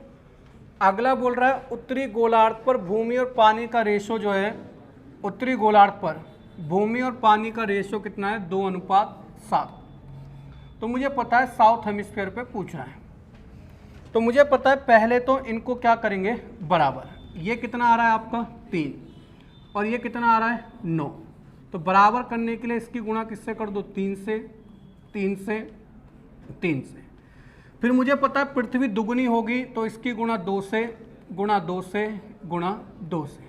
अगला बोल रहा है उत्तरी गोलार्ध पर भूमि और पानी का रेशो जो है, उत्तरी गोलार्ध पर भूमि और पानी का रेशो कितना है, 2:7। तो मुझे पता है साउथ हेमिस्फीयर पे पूछ रहा है, तो मुझे पता है पहले तो इनको क्या करेंगे, बराबर। ये कितना आ रहा है आपका, 3, और ये कितना आ रहा है, 9। तो बराबर करने के लिए इसकी गुणा किससे कर दो, 3 से, 3 से, 3 से। फिर मुझे पता है पृथ्वी दुगुनी होगी तो इसकी गुणा 2 से गुणा 2 से गुणा 2 से।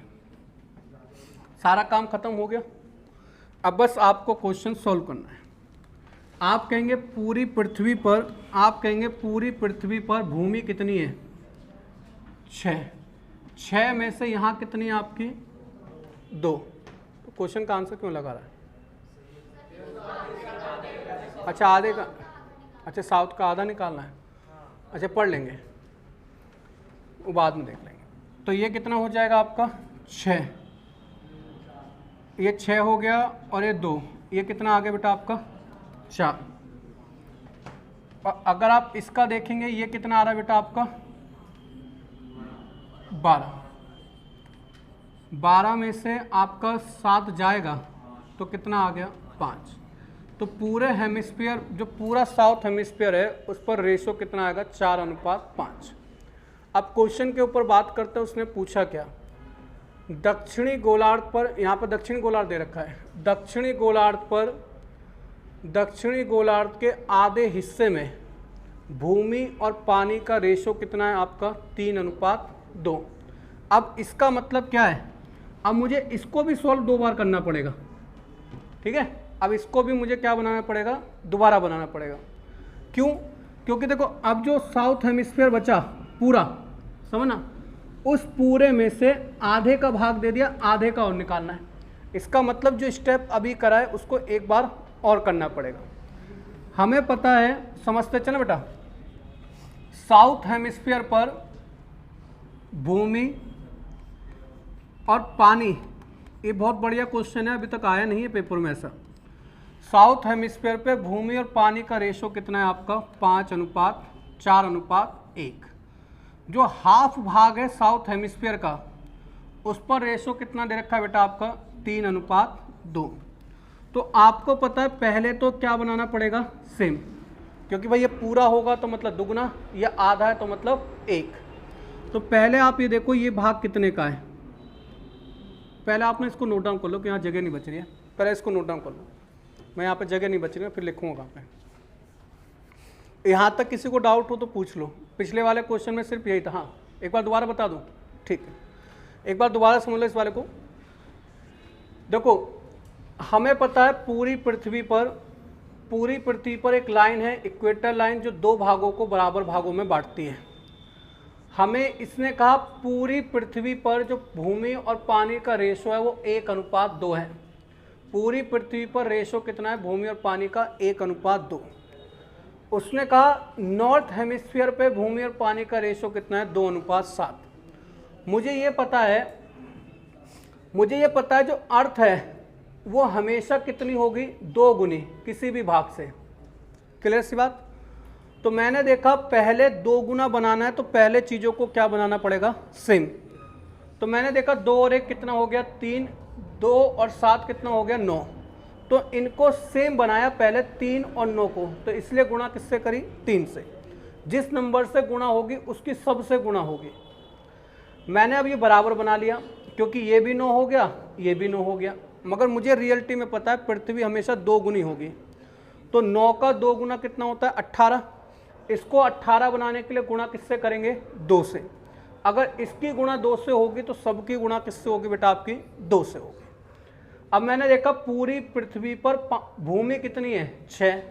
सारा काम खत्म हो गया। अब बस आपको क्वेश्चन सॉल्व करना है। आप कहेंगे पूरी पृथ्वी पर भूमि कितनी है? 6 में से यहाँ कितनी है आपकी? 2। तो क्वेश्चन का आंसर क्यों लगा रहा है? अच्छा आधे का, अच्छा साउथ का आधा निकालना है। अच्छा पढ़ लेंगे, वो बाद में देख लेंगे। तो ये कितना हो जाएगा आपका? 6। ये 6 हो गया और ये 2, ये कितना आ गया बेटा आपका? 4। और अगर आप इसका देखेंगे ये कितना आ रहा है बेटा आपका? 12 में से आपका 7 जाएगा तो कितना आ गया? 5। तो पूरे हेमिस्फीयर, जो पूरा साउथ हेमिस्फीयर है, उस पर रेशो कितना आएगा? 4:5। अब क्वेश्चन के ऊपर बात करते हैं। उसने पूछा क्या? दक्षिणी गोलार्ध पर, यहाँ पर दक्षिणी गोलार्ध दे रखा है, दक्षिणी गोलार्ध के आधे हिस्से में भूमि और पानी का रेशो कितना है आपका? 3:2। अब इसका मतलब क्या है? अब मुझे इसको भी सॉल्व 2 बार करना पड़ेगा, ठीक है। अब इसको भी मुझे क्या बनाना पड़ेगा? दोबारा बनाना पड़ेगा। क्यों? क्योंकि देखो अब जो साउथ हेमिस्फीयर बचा पूरा, समझना, उस पूरे में से आधे का भाग दे दिया, आधे का और निकालना है। इसका मतलब जो स्टेप अभी करा है उसको एक बार और करना पड़ेगा। हमें पता है, समझते चले बेटा, साउथ हेमिस्फीयर पर भूमि और पानी, ये बहुत बढ़िया क्वेश्चन है, अभी तक आया नहीं है पेपर में ऐसा। साउथ हेमिस्फीयर पे भूमि और पानी का रेशो कितना है आपका? 5:4:1। जो हाफ भाग है साउथ हेमिस्फीयर का, उस पर रेशो कितना दे रखा है बेटा आपका? 3:2। तो आपको पता है पहले तो क्या बनाना पड़ेगा? सेम, क्योंकि भाई ये पूरा होगा तो मतलब दुगना, ये आधा है तो मतलब 1। तो पहले आप ये देखो ये भाग कितने का है। पहले आपने इसको नोट डाउन कर लो कि यहाँ जगह नहीं बच रही है, पहले इसको नोट डाउन कर लो। मैं यहाँ पे जगह नहीं बच रही है, फिर लिखूँगा कहाँ पे। यहाँ तक किसी को डाउट हो तो पूछ लो। पिछले वाले क्वेश्चन में सिर्फ यही था। हाँ, एक बार दोबारा बता दूँ? ठीक है, एक बार दोबारा समझ लो इस वाले को। देखो हमें पता है पूरी पृथ्वी पर एक लाइन है, इक्वेटर लाइन, जो 2 भागों को बराबर भागों में बांटती है। हमें इसने कहा पूरी पृथ्वी पर जो भूमि और पानी का रेशो है वो 1:2 है। पूरी पृथ्वी पर रेशो कितना है भूमि और पानी का? 1:2। उसने कहा नॉर्थ हेमिस्फीयर पे भूमि और पानी का रेशो कितना है? 2:7। मुझे ये पता है जो अर्थ है वो हमेशा कितनी होगी? 2 गुनी किसी भी भाग से। क्लियर सी बात? तो मैंने देखा पहले 2 गुना बनाना है तो पहले चीज़ों को क्या बनाना पड़ेगा? सेम। तो मैंने देखा 2 और 1 कितना हो गया? 3। 2 और 7 कितना हो गया? 9। तो इनको सेम बनाया पहले, 3 और 9 को, तो इसलिए गुणा किससे करी? 3 से। जिस नंबर से गुणा होगी उसकी सबसे गुणा होगी। मैंने अब ये बराबर बना लिया, क्योंकि ये भी 9 हो गया, ये भी 9 हो गया। मगर मुझे रियलिटी में पता है पृथ्वी हमेशा 2 गुनी होगी। तो 9 का 2 गुना कितना होता है? 18। इसको 18 बनाने के लिए गुणा किससे करेंगे? 2 से। अगर इसकी गुणा 2 से होगी तो सबकी गुणा किससे होगी बेटा? आपकी 2 से होगी। अब मैंने देखा पूरी पृथ्वी पर भूमि कितनी है? 6।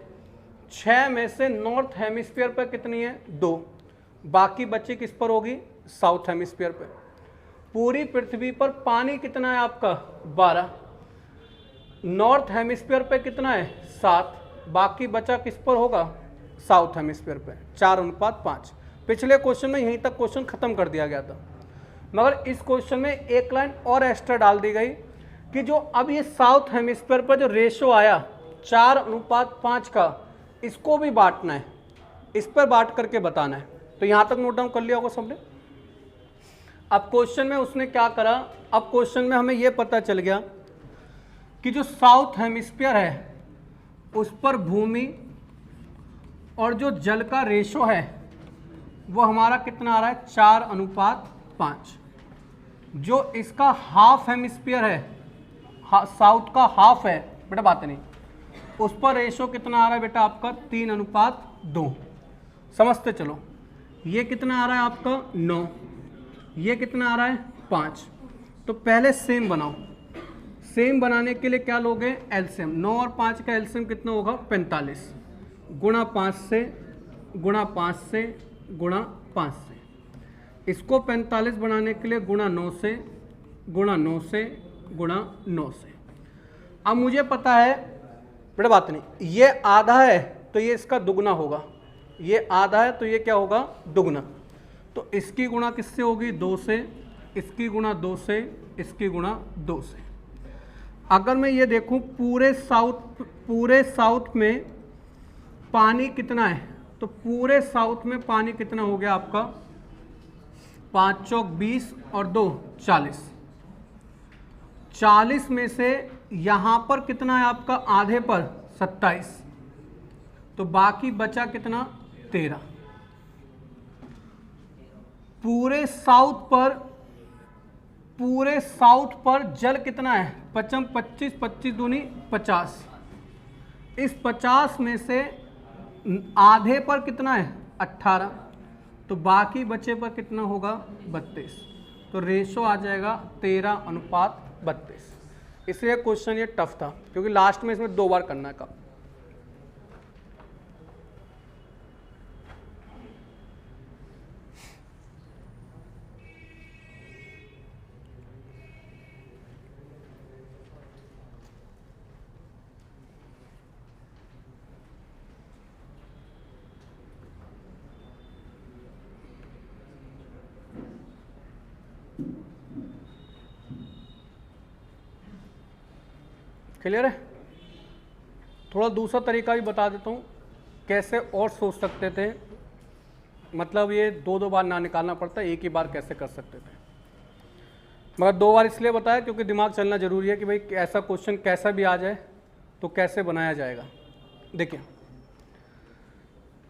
6 में से नॉर्थ हेमिस्फीयर पर कितनी है? 2। बाकी बची किस पर होगी? साउथ हेमिस्फीयर पर। पूरी पृथ्वी पर पानी कितना है आपका? 12। नॉर्थ हेमिस्फीयर पे कितना है? 7। बाकी बचा किस पर होगा? साउथ हेमिस्फीयर पे। 4:5। पिछले क्वेश्चन में यहीं तक क्वेश्चन खत्म कर दिया गया था, मगर इस क्वेश्चन में एक लाइन और एक्स्ट्रा डाल दी गई कि जो अब ये साउथ हेमिस्फीयर पर जो रेशो आया 4:5 का, इसको भी बांटना है, इस पर बांट करके बताना है। तो यहाँ तक नोट डाउन कर लिया होगा सबने। अब क्वेश्चन में उसने क्या करा? अब क्वेश्चन में हमें यह पता चल गया कि जो साउथ हेमिस्फीयर है उस पर भूमि और जो जल का रेशो है वो हमारा कितना आ रहा है? 4:5। जो इसका हाफ हेमिस्फीयर है, साउथ का हाफ है बेटा, बात नहीं, उस पर रेशो कितना आ रहा है बेटा आपका? 3:2। समझते चलो। ये कितना आ रहा है आपका 9, ये कितना आ रहा है 5। तो पहले सेम बनाओ। सेम बनाने के लिए क्या लोगे, एलसीएम। 9 और 5 का एलसीएम कितना होगा 45, गुणा 5 से, गुणा 5 से, गुणा 5 से। इसको 45 बनाने के लिए गुणा 9 से, गुणा 9 से, गुणा 9 से। अब मुझे पता है, बड़ी बात नहीं, ये आधा है तो ये इसका दुगना होगा, ये आधा है तो ये क्या होगा दुगना। तो इसकी गुणा किससे होगी 2 से, इसकी गुणा 2 से, इसकी गुणा 2 से। अगर मैं ये देखूं पूरे साउथ में पानी कितना है, तो पूरे साउथ में पानी कितना हो गया आपका 5 चौक 20 और 2 40। 40 में से यहाँ पर कितना है आपका आधे पर 27, तो बाकी बचा कितना 13। पूरे साउथ पर जल कितना है 25, 25 दूनी 50। इस 50 में से आधे पर कितना है 18, तो बाकी बचे पर कितना होगा 32। तो रेशो आ जाएगा 13:32। इसलिए क्वेश्चन ये टफ था, क्योंकि लास्ट में इसमें 2 बार करना है काम। क्लियर है? थोड़ा दूसरा तरीका भी बता देता हूँ कैसे और सोच सकते थे, मतलब ये 2 बार ना निकालना पड़ता, एक ही बार कैसे कर सकते थे। मगर 2 बार इसलिए बताया क्योंकि दिमाग चलना ज़रूरी है कि भाई ऐसा क्वेश्चन कैसा भी आ जाए तो कैसे बनाया जाएगा। देखिए,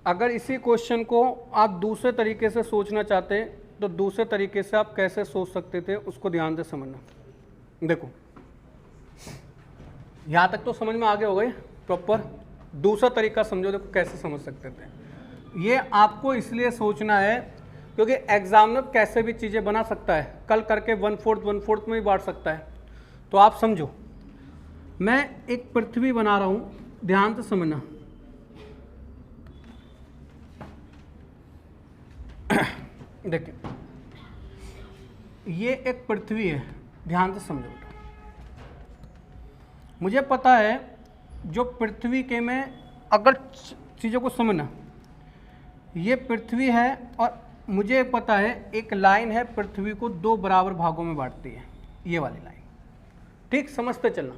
अगर इसी क्वेश्चन को आप दूसरे तरीके से सोचना चाहते हैं तो दूसरे तरीके से आप कैसे सोच सकते थे उसको ध्यान से समझना। देखो, यहाँ तक तो समझ में आ गए हो गए प्रॉपर। दूसरा तरीका समझो, देखो कैसे समझ सकते थे। ये आपको इसलिए सोचना है क्योंकि एग्जामिनर कैसे भी चीज़ें बना सकता है, कल करके 1/4 में भी बांट सकता है। तो आप समझो, मैं एक पृथ्वी बना रहा हूँ, ध्यान से समझना। देखिए, ये एक पृथ्वी है, ध्यान से समझो। मुझे पता है जो पृथ्वी के में, अगर चीज़ों को समझना, ये पृथ्वी है और मुझे पता है एक लाइन है पृथ्वी को 2 बराबर भागों में बांटती है, ये वाली लाइन। ठीक, समझते चलना।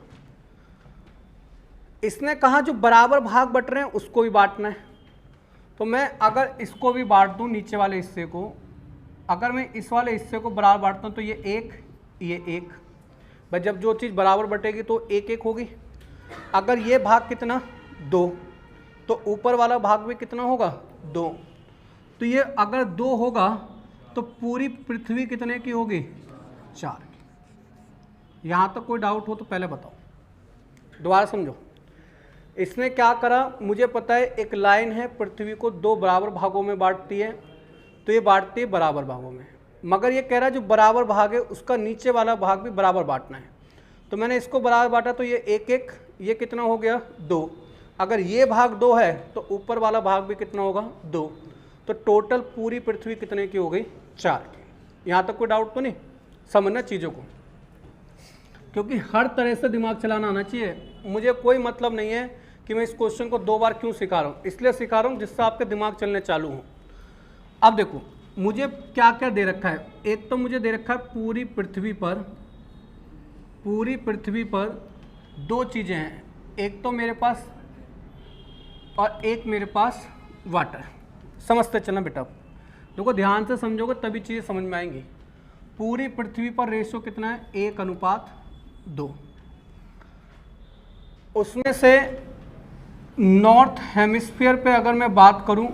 इसने कहा जो बराबर भाग बट रहे हैं उसको भी बांटना है। तो मैं अगर इसको भी बांट दूं, नीचे वाले हिस्से को, अगर मैं इस वाले हिस्से को बराबर बांटता हूं तो ये 1, ये 1। भाई जब जो चीज़ बराबर बटेगी तो 1-1 होगी। अगर ये भाग कितना 2, तो ऊपर वाला भाग भी कितना होगा 2। तो ये अगर 2 होगा तो पूरी पृथ्वी कितने की होगी 4 की। यहाँ तक कोई डाउट हो तो पहले बताओ, दोबारा समझो। इसने क्या करा, मुझे पता है एक लाइन है पृथ्वी को 2 बराबर भागों में बांटती है, तो ये बांटती है बराबर भागों में। मगर ये कह रहा है जो बराबर भाग है उसका नीचे वाला भाग भी बराबर बांटना है। तो मैंने इसको बराबर बांटा तो ये 1-1, ये कितना हो गया 2। अगर ये भाग 2 है तो ऊपर वाला भाग भी कितना होगा 2। तो टोटल पूरी पृथ्वी कितने की हो गई 4 की। यहाँ तक कोई डाउट तो नहीं? समझना चीज़ों को, क्योंकि हर तरह से दिमाग चलाना आना चाहिए। मुझे कोई मतलब नहीं है कि मैं इस क्वेश्चन को 2 बार क्यों सिखा रहा हूँ, इसलिए सिखा रहा हूँ जिससे आपके दिमाग चलने चालू हों। अब देखो, मुझे क्या क्या दे रखा है। एक तो मुझे दे रखा है पूरी पृथ्वी पर 2 चीज़ें हैं, एक तो मेरे पास और एक मेरे पास वाटर। समझते चलना बेटा, देखो ध्यान से समझोगे तभी चीज़ें समझ में आएंगी। पूरी पृथ्वी पर रेशो कितना है 1:2। उसमें से नॉर्थ हेमिस्फीयर पे अगर मैं बात करूं,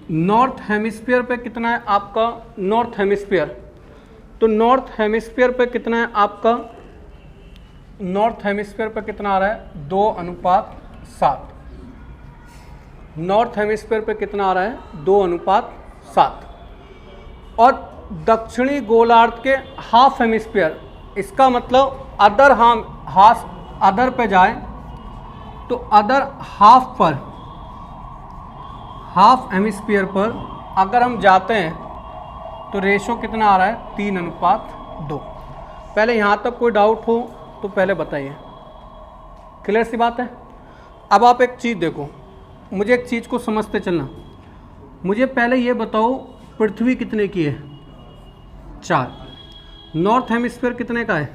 नॉर्थ हेमिस्फीयर पे कितना है आपका नॉर्थ हेमिस्फीयर, तो नॉर्थ हेमिस्फीयर पे कितना है आपका, नॉर्थ हेमिस्फीयर पे कितना आ रहा है 2:7। नॉर्थ हेमिस्फीयर पे कितना आ रहा है, 2:7। और दक्षिणी गोलार्ध के हाफ हेमिस्फीयर, इसका मतलब अदर अदर पे जाए तो अदर हाफ हेमिस्फीयर पर अगर हम जाते हैं तो रेशो कितना आ रहा है, 3:2। पहले यहाँ तक कोई डाउट हो तो पहले बताइए, क्लियर सी बात है। अब आप एक चीज़ देखो, मुझे एक चीज़ को समझते चलना। मुझे पहले ये बताओ पृथ्वी कितने की है, 4। नॉर्थ हेमिस्फीयर कितने का है,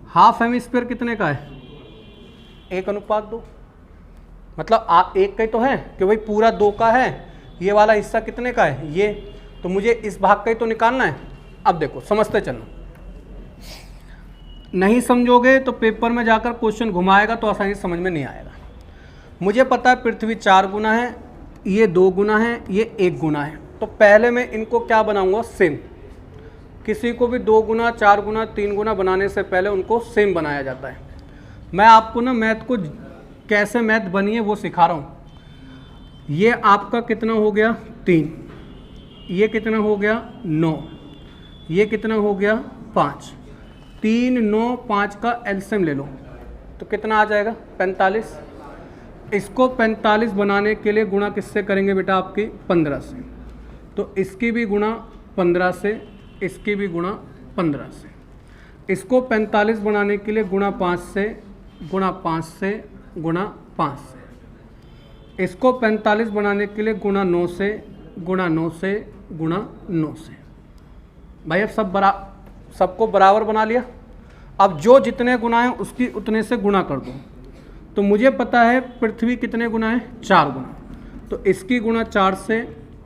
हाफ हेमिस्फीयर कितने का है, 1:2। मतलब एक का ही तो है कि भाई पूरा 2 का है, ये वाला हिस्सा कितने का है, ये, तो मुझे इस भाग का ही तो निकालना है। अब देखो समझते चलना, नहीं समझोगे तो पेपर में जाकर क्वेश्चन घुमाएगा तो आसानी से समझ में नहीं आएगा। मुझे पता है पृथ्वी 4 गुना है, ये 2 गुना है, ये 1 गुना है, तो पहले मैं इनको क्या बनाऊंगा, सेम। किसी को भी 2 गुना, 4 गुना, 3 गुना बनाने से पहले उनको सेम बनाया जाता है। मैं आपको ना मैथ को कैसे मैथ बनी है वो सिखा रहा हूँ। ये आपका कितना हो गया, 3, ये कितना हो गया, 9, ये कितना हो गया, 5। 3, 9, 5 का एलसीएम ले लो तो कितना आ जाएगा, 45। इसको 45 बनाने के लिए गुणा किससे करेंगे बेटा, आपकी 15 से, तो इसकी भी गुणा 15 से, इसकी भी गुणा 15 से। इसको 45 बनाने के लिए गुणा 5 से, गुणा 5 से, गुणा 5 से। इसको 45 बनाने के लिए गुणा 9 से, गुणा 9 से, गुणा 9 से। भाई अब सबको बराबर बना लिया। अब जो जितने गुना है उसकी उतने से गुणा कर दो। तो मुझे पता है पृथ्वी कितने गुना है, 4 गुना, तो इसकी गुणा 4 से,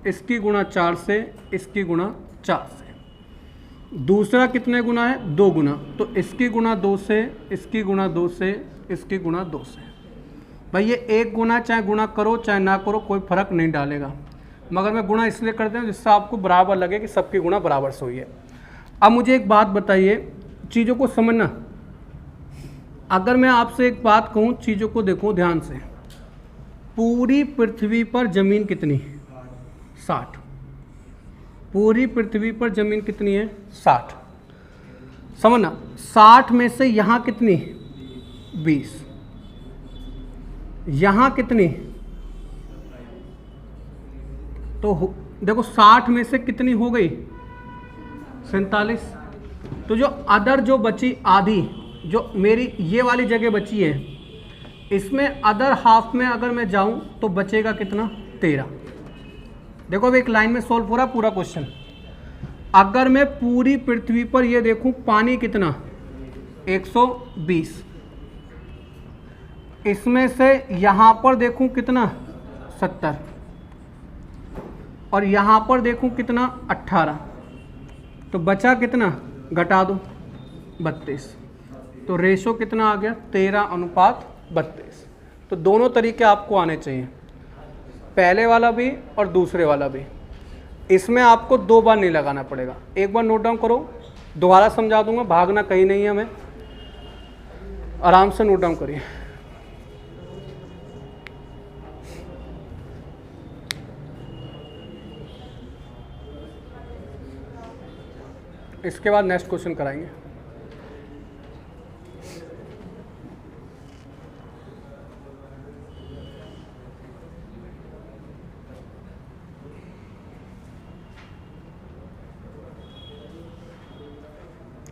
इसकी गुणा 4 से, इसकी गुणा 4 से। दूसरा कितने गुना है, 2 गुना, तो इसकी गुणा 2 से, इसकी गुणा 2 से, इसकी गुणा 2 से। भाई ये 1 गुना चाहे गुणा करो चाहे ना करो कोई फ़र्क नहीं डालेगा, मगर मैं गुणा इसलिए करते हैं जिससे आपको बराबर लगे कि सबकी गुणा बराबर से हुई है। अब मुझे एक बात बताइए, चीज़ों को समझना। अगर मैं आपसे एक बात कहूँ, चीज़ों को देखो ध्यान से, पूरी पृथ्वी पर ज़मीन कितनी, 60। पूरी पृथ्वी पर ज़मीन कितनी है, 60। समझना, 60 में से यहाँ कितनी, 20, यहाँ कितनी, तो देखो 60 में से कितनी हो गई, 47। तो जो अदर जो बची आधी, जो मेरी ये वाली जगह बची है, इसमें अदर हाफ में अगर मैं जाऊं तो बचेगा कितना, 13। देखो अब एक लाइन में सॉल्व हो रहा पूरा क्वेश्चन। अगर मैं पूरी पृथ्वी पर ये देखूं पानी कितना, 120, इसमें से यहाँ पर देखूं कितना, 70, और यहाँ पर देखूं कितना, 18, तो बचा कितना, घटा दो, 32। तो रेशो कितना आ गया, 13:32। तो दोनों तरीके आपको आने चाहिए, पहले वाला भी और दूसरे वाला भी। इसमें आपको 2 बार नहीं लगाना पड़ेगा, एक बार नोट डाउन करो, दोबारा समझा दूंगा, भागना कहीं नहीं है हमें, आराम से नोट डाउन करिए। इसके बाद नेक्स्ट क्वेश्चन कराएंगे।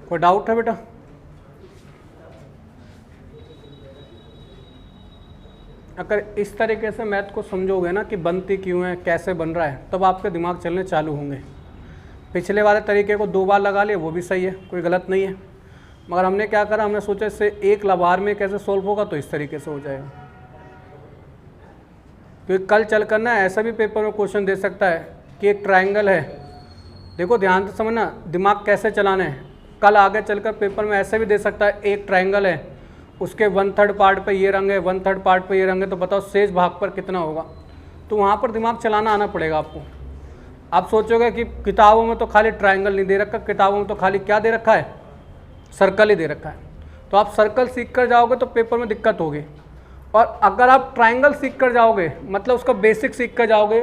कोई डाउट है बेटा? अगर इस तरीके से मैथ को समझोगे ना कि बनती क्यों है, कैसे बन रहा है, तब आपके दिमाग चलने चालू होंगे। पिछले वाले तरीके को 2 बार लगा लिए वो भी सही है, कोई गलत नहीं है, मगर हमने क्या करा, हमने सोचा इससे एक लबार में कैसे सॉल्व होगा, तो इस तरीके से हो जाएगा। तो कल चल कर ना ऐसा भी पेपर में क्वेश्चन दे सकता है कि एक ट्रायंगल है, देखो ध्यान से समझना, दिमाग कैसे चलाना है। कल आगे चलकर पेपर में ऐसे भी दे सकता है, एक ट्रायंगल है, उसके 1/3 पार्ट पे ये रंग है, 1/3 पार्ट पे ये रंग है, तो बताओ शेष भाग पर कितना होगा। तो वहाँ पर दिमाग चलाना आना पड़ेगा आपको। आप सोचोगे कि किताबों में तो खाली ट्रायंगल नहीं दे रखा, किताबों में तो खाली क्या दे रखा है, सर्कल ही दे रखा है। तो आप सर्कल सीख कर जाओगे तो पेपर में दिक्कत होगी। और अगर आप ट्राइंगल सीख कर जाओगे, मतलब उसका बेसिक सीख कर जाओगे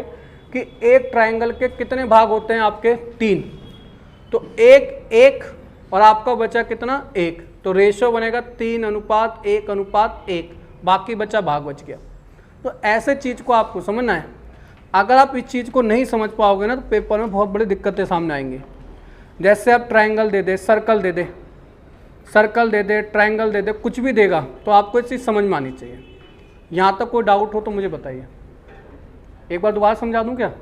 कि एक ट्राइंगल के कितने भाग होते हैं आपके 3, तो एक और आपका बचा कितना 1, तो रेशो बनेगा 3:1:1, बाकी बचा भाग बच गया। तो ऐसे चीज़ को आपको समझना है। अगर आप इस चीज़ को नहीं समझ पाओगे ना तो पेपर में बहुत बड़ी दिक्कतें सामने आएंगी। जैसे आप ट्राइंगल दे दे, सर्कल दे दे, ट्राइंगल दे दे, कुछ भी देगा तो आपको इस चीज़ समझ में आनी चाहिए। यहाँ तक कोई डाउट हो तो मुझे बताइए, एक बार दोबारा समझा दूँ क्या?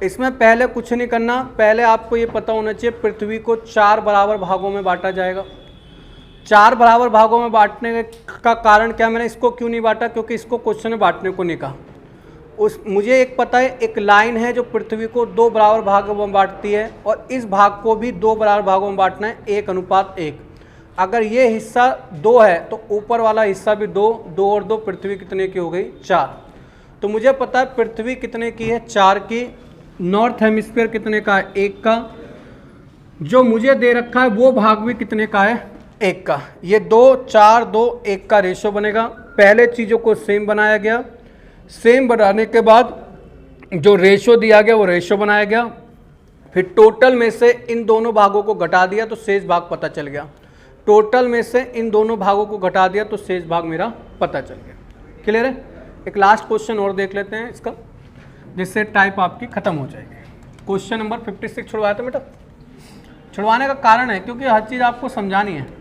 इसमें पहले कुछ नहीं करना, पहले आपको ये पता होना चाहिए पृथ्वी को 4 बराबर भागों में बांटा जाएगा। 4 बराबर भागों में बांटने का कारण क्या, मैंने इसको क्यों नहीं बांटा, क्योंकि इसको क्वेश्चन में बांटने को नहीं कहा। मुझे एक पता है, एक लाइन है जो पृथ्वी को 2 बराबर भागों में बांटती है और इस भाग को भी 2 बराबर भागों में बांटना है, 1:1। अगर ये हिस्सा 2 है तो ऊपर वाला हिस्सा भी 2, 2 और 2 पृथ्वी कितने की हो गई 4। तो मुझे पता है पृथ्वी कितने की है 4 की, नॉर्थ हेमिस्फीयर कितने का है 1 का, जो मुझे दे रखा है वो भाग भी कितने का है 1 का। ये 2 4 2 1 का रेशो बनेगा। पहले चीज़ों को सेम बनाया गया, सेम बनाने के बाद जो रेशो दिया गया वो रेशो बनाया गया, फिर टोटल में से इन दोनों भागों को घटा दिया तो शेष भाग पता चल गया। टोटल में से इन दोनों भागों को घटा दिया तो शेष भाग मेरा पता चल गया। क्लियर है? एक लास्ट क्वेश्चन और देख लेते हैं इसका, जिससे टाइप आपकी खत्म हो जाएगी। क्वेश्चन नंबर 56 छुड़वाया था बेटा। छुड़वाने का कारण है क्योंकि हर चीज़ आपको समझानी है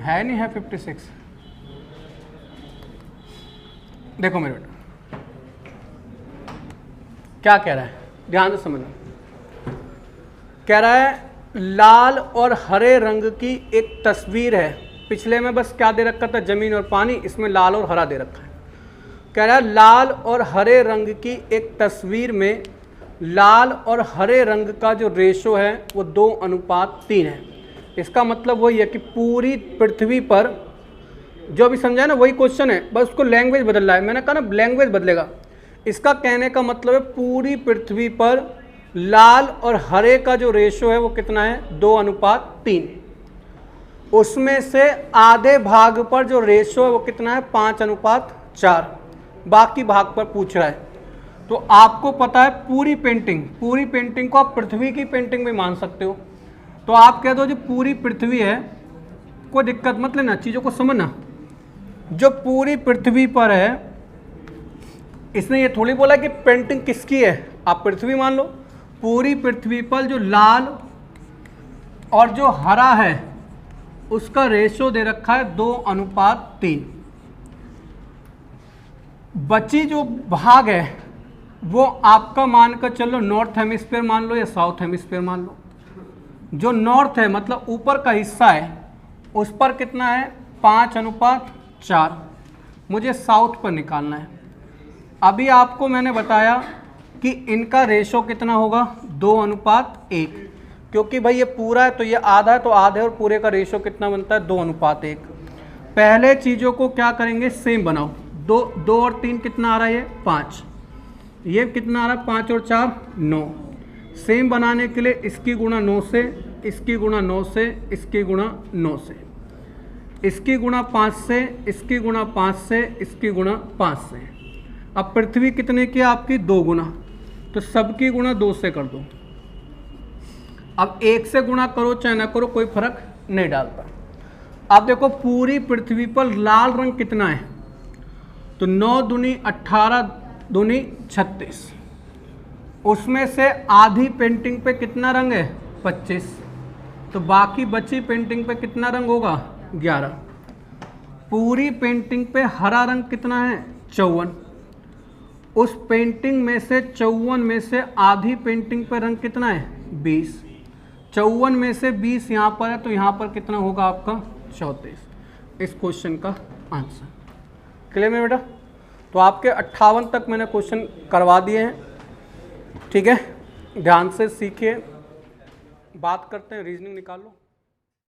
नहीं है 56। देखो मेरे बेटा क्या कह रहा है, ध्यान से समझना। कह रहा है लाल और हरे रंग की एक तस्वीर है। पिछले में बस क्या दे रखा था, जमीन और पानी, इसमें लाल और हरा दे रखा है। कह रहा है लाल और हरे रंग की एक तस्वीर में लाल और हरे रंग का जो रेशो है वो 2:3 है। इसका मतलब वही है कि पूरी पृथ्वी पर, जो अभी समझा ना वही क्वेश्चन है, बस उसको लैंग्वेज बदल रहा है। मैंने कहा ना लैंग्वेज बदलेगा। इसका कहने का मतलब है पूरी पृथ्वी पर लाल और हरे का जो रेशो है वो कितना है 2:3। उसमें से आधे भाग पर जो रेशो है वो कितना है 5:4। बाकी भाग पर पूछ रहा है। तो आपको पता है पूरी पेंटिंग को आप पृथ्वी की पेंटिंग भी मान सकते हो। तो आप कह दो जो पूरी पृथ्वी है, कोई दिक्कत मत लेना, चीज़ों को समझना। जो पूरी पृथ्वी पर है, इसने ये थोड़ी बोला कि पेंटिंग किसकी है, आप पृथ्वी मान लो। पूरी पृथ्वी पर जो लाल और जो हरा है उसका रेशो दे रखा है 2:3। बची जो भाग है वो आपका मानकर चलो नॉर्थ हेमिस्फीयर मान लो या साउथ हेमिस्फीयर मान लो। जो नॉर्थ है मतलब ऊपर का हिस्सा है उस पर कितना है 5:4। मुझे साउथ पर निकालना है। अभी आपको मैंने बताया कि इनका रेशो कितना होगा 2:1, क्योंकि भाई ये पूरा है तो ये आधा है, तो आधे और पूरे का रेशो कितना बनता है 2:1। पहले चीज़ों को क्या करेंगे, सेम बनाओ। 2 और 3 कितना आ रहा है, ये 5। ये कितना आ रहा है 5 और 4 9। सेम बनाने के लिए इसकी गुणा 9 से, इसकी गुणा 9 से, इसकी गुणा 9 से, इसकी गुणा 5 से, इसकी गुणा 5 से, इसकी गुणा 5 से। अब पृथ्वी कितने की है आपकी 2 गुना, तो सबकी गुणा 2 से कर दो। अब 1 से गुणा करो चाहे ना करो कोई फर्क नहीं डालता। अब देखो पूरी पृथ्वी पर लाल रंग कितना है, तो 9 दूनी 18 दूनी 36। उसमें से आधी पेंटिंग पे कितना रंग है 25, तो बाकी बची पेंटिंग पे कितना रंग होगा 11। पूरी पेंटिंग पे हरा रंग कितना है 54। उस पेंटिंग में से 54 में से आधी पेंटिंग पे रंग कितना है 20। 54 में से 20 यहाँ पर है तो यहाँ पर कितना होगा आपका 34। इस क्वेश्चन का आंसर क्लियर है बेटा। तो आपके 58 तक मैंने क्वेश्चन करवा दिए हैं, ठीक है। ध्यान से सीखिए, बात करते हैं, रीजनिंग निकाल लो।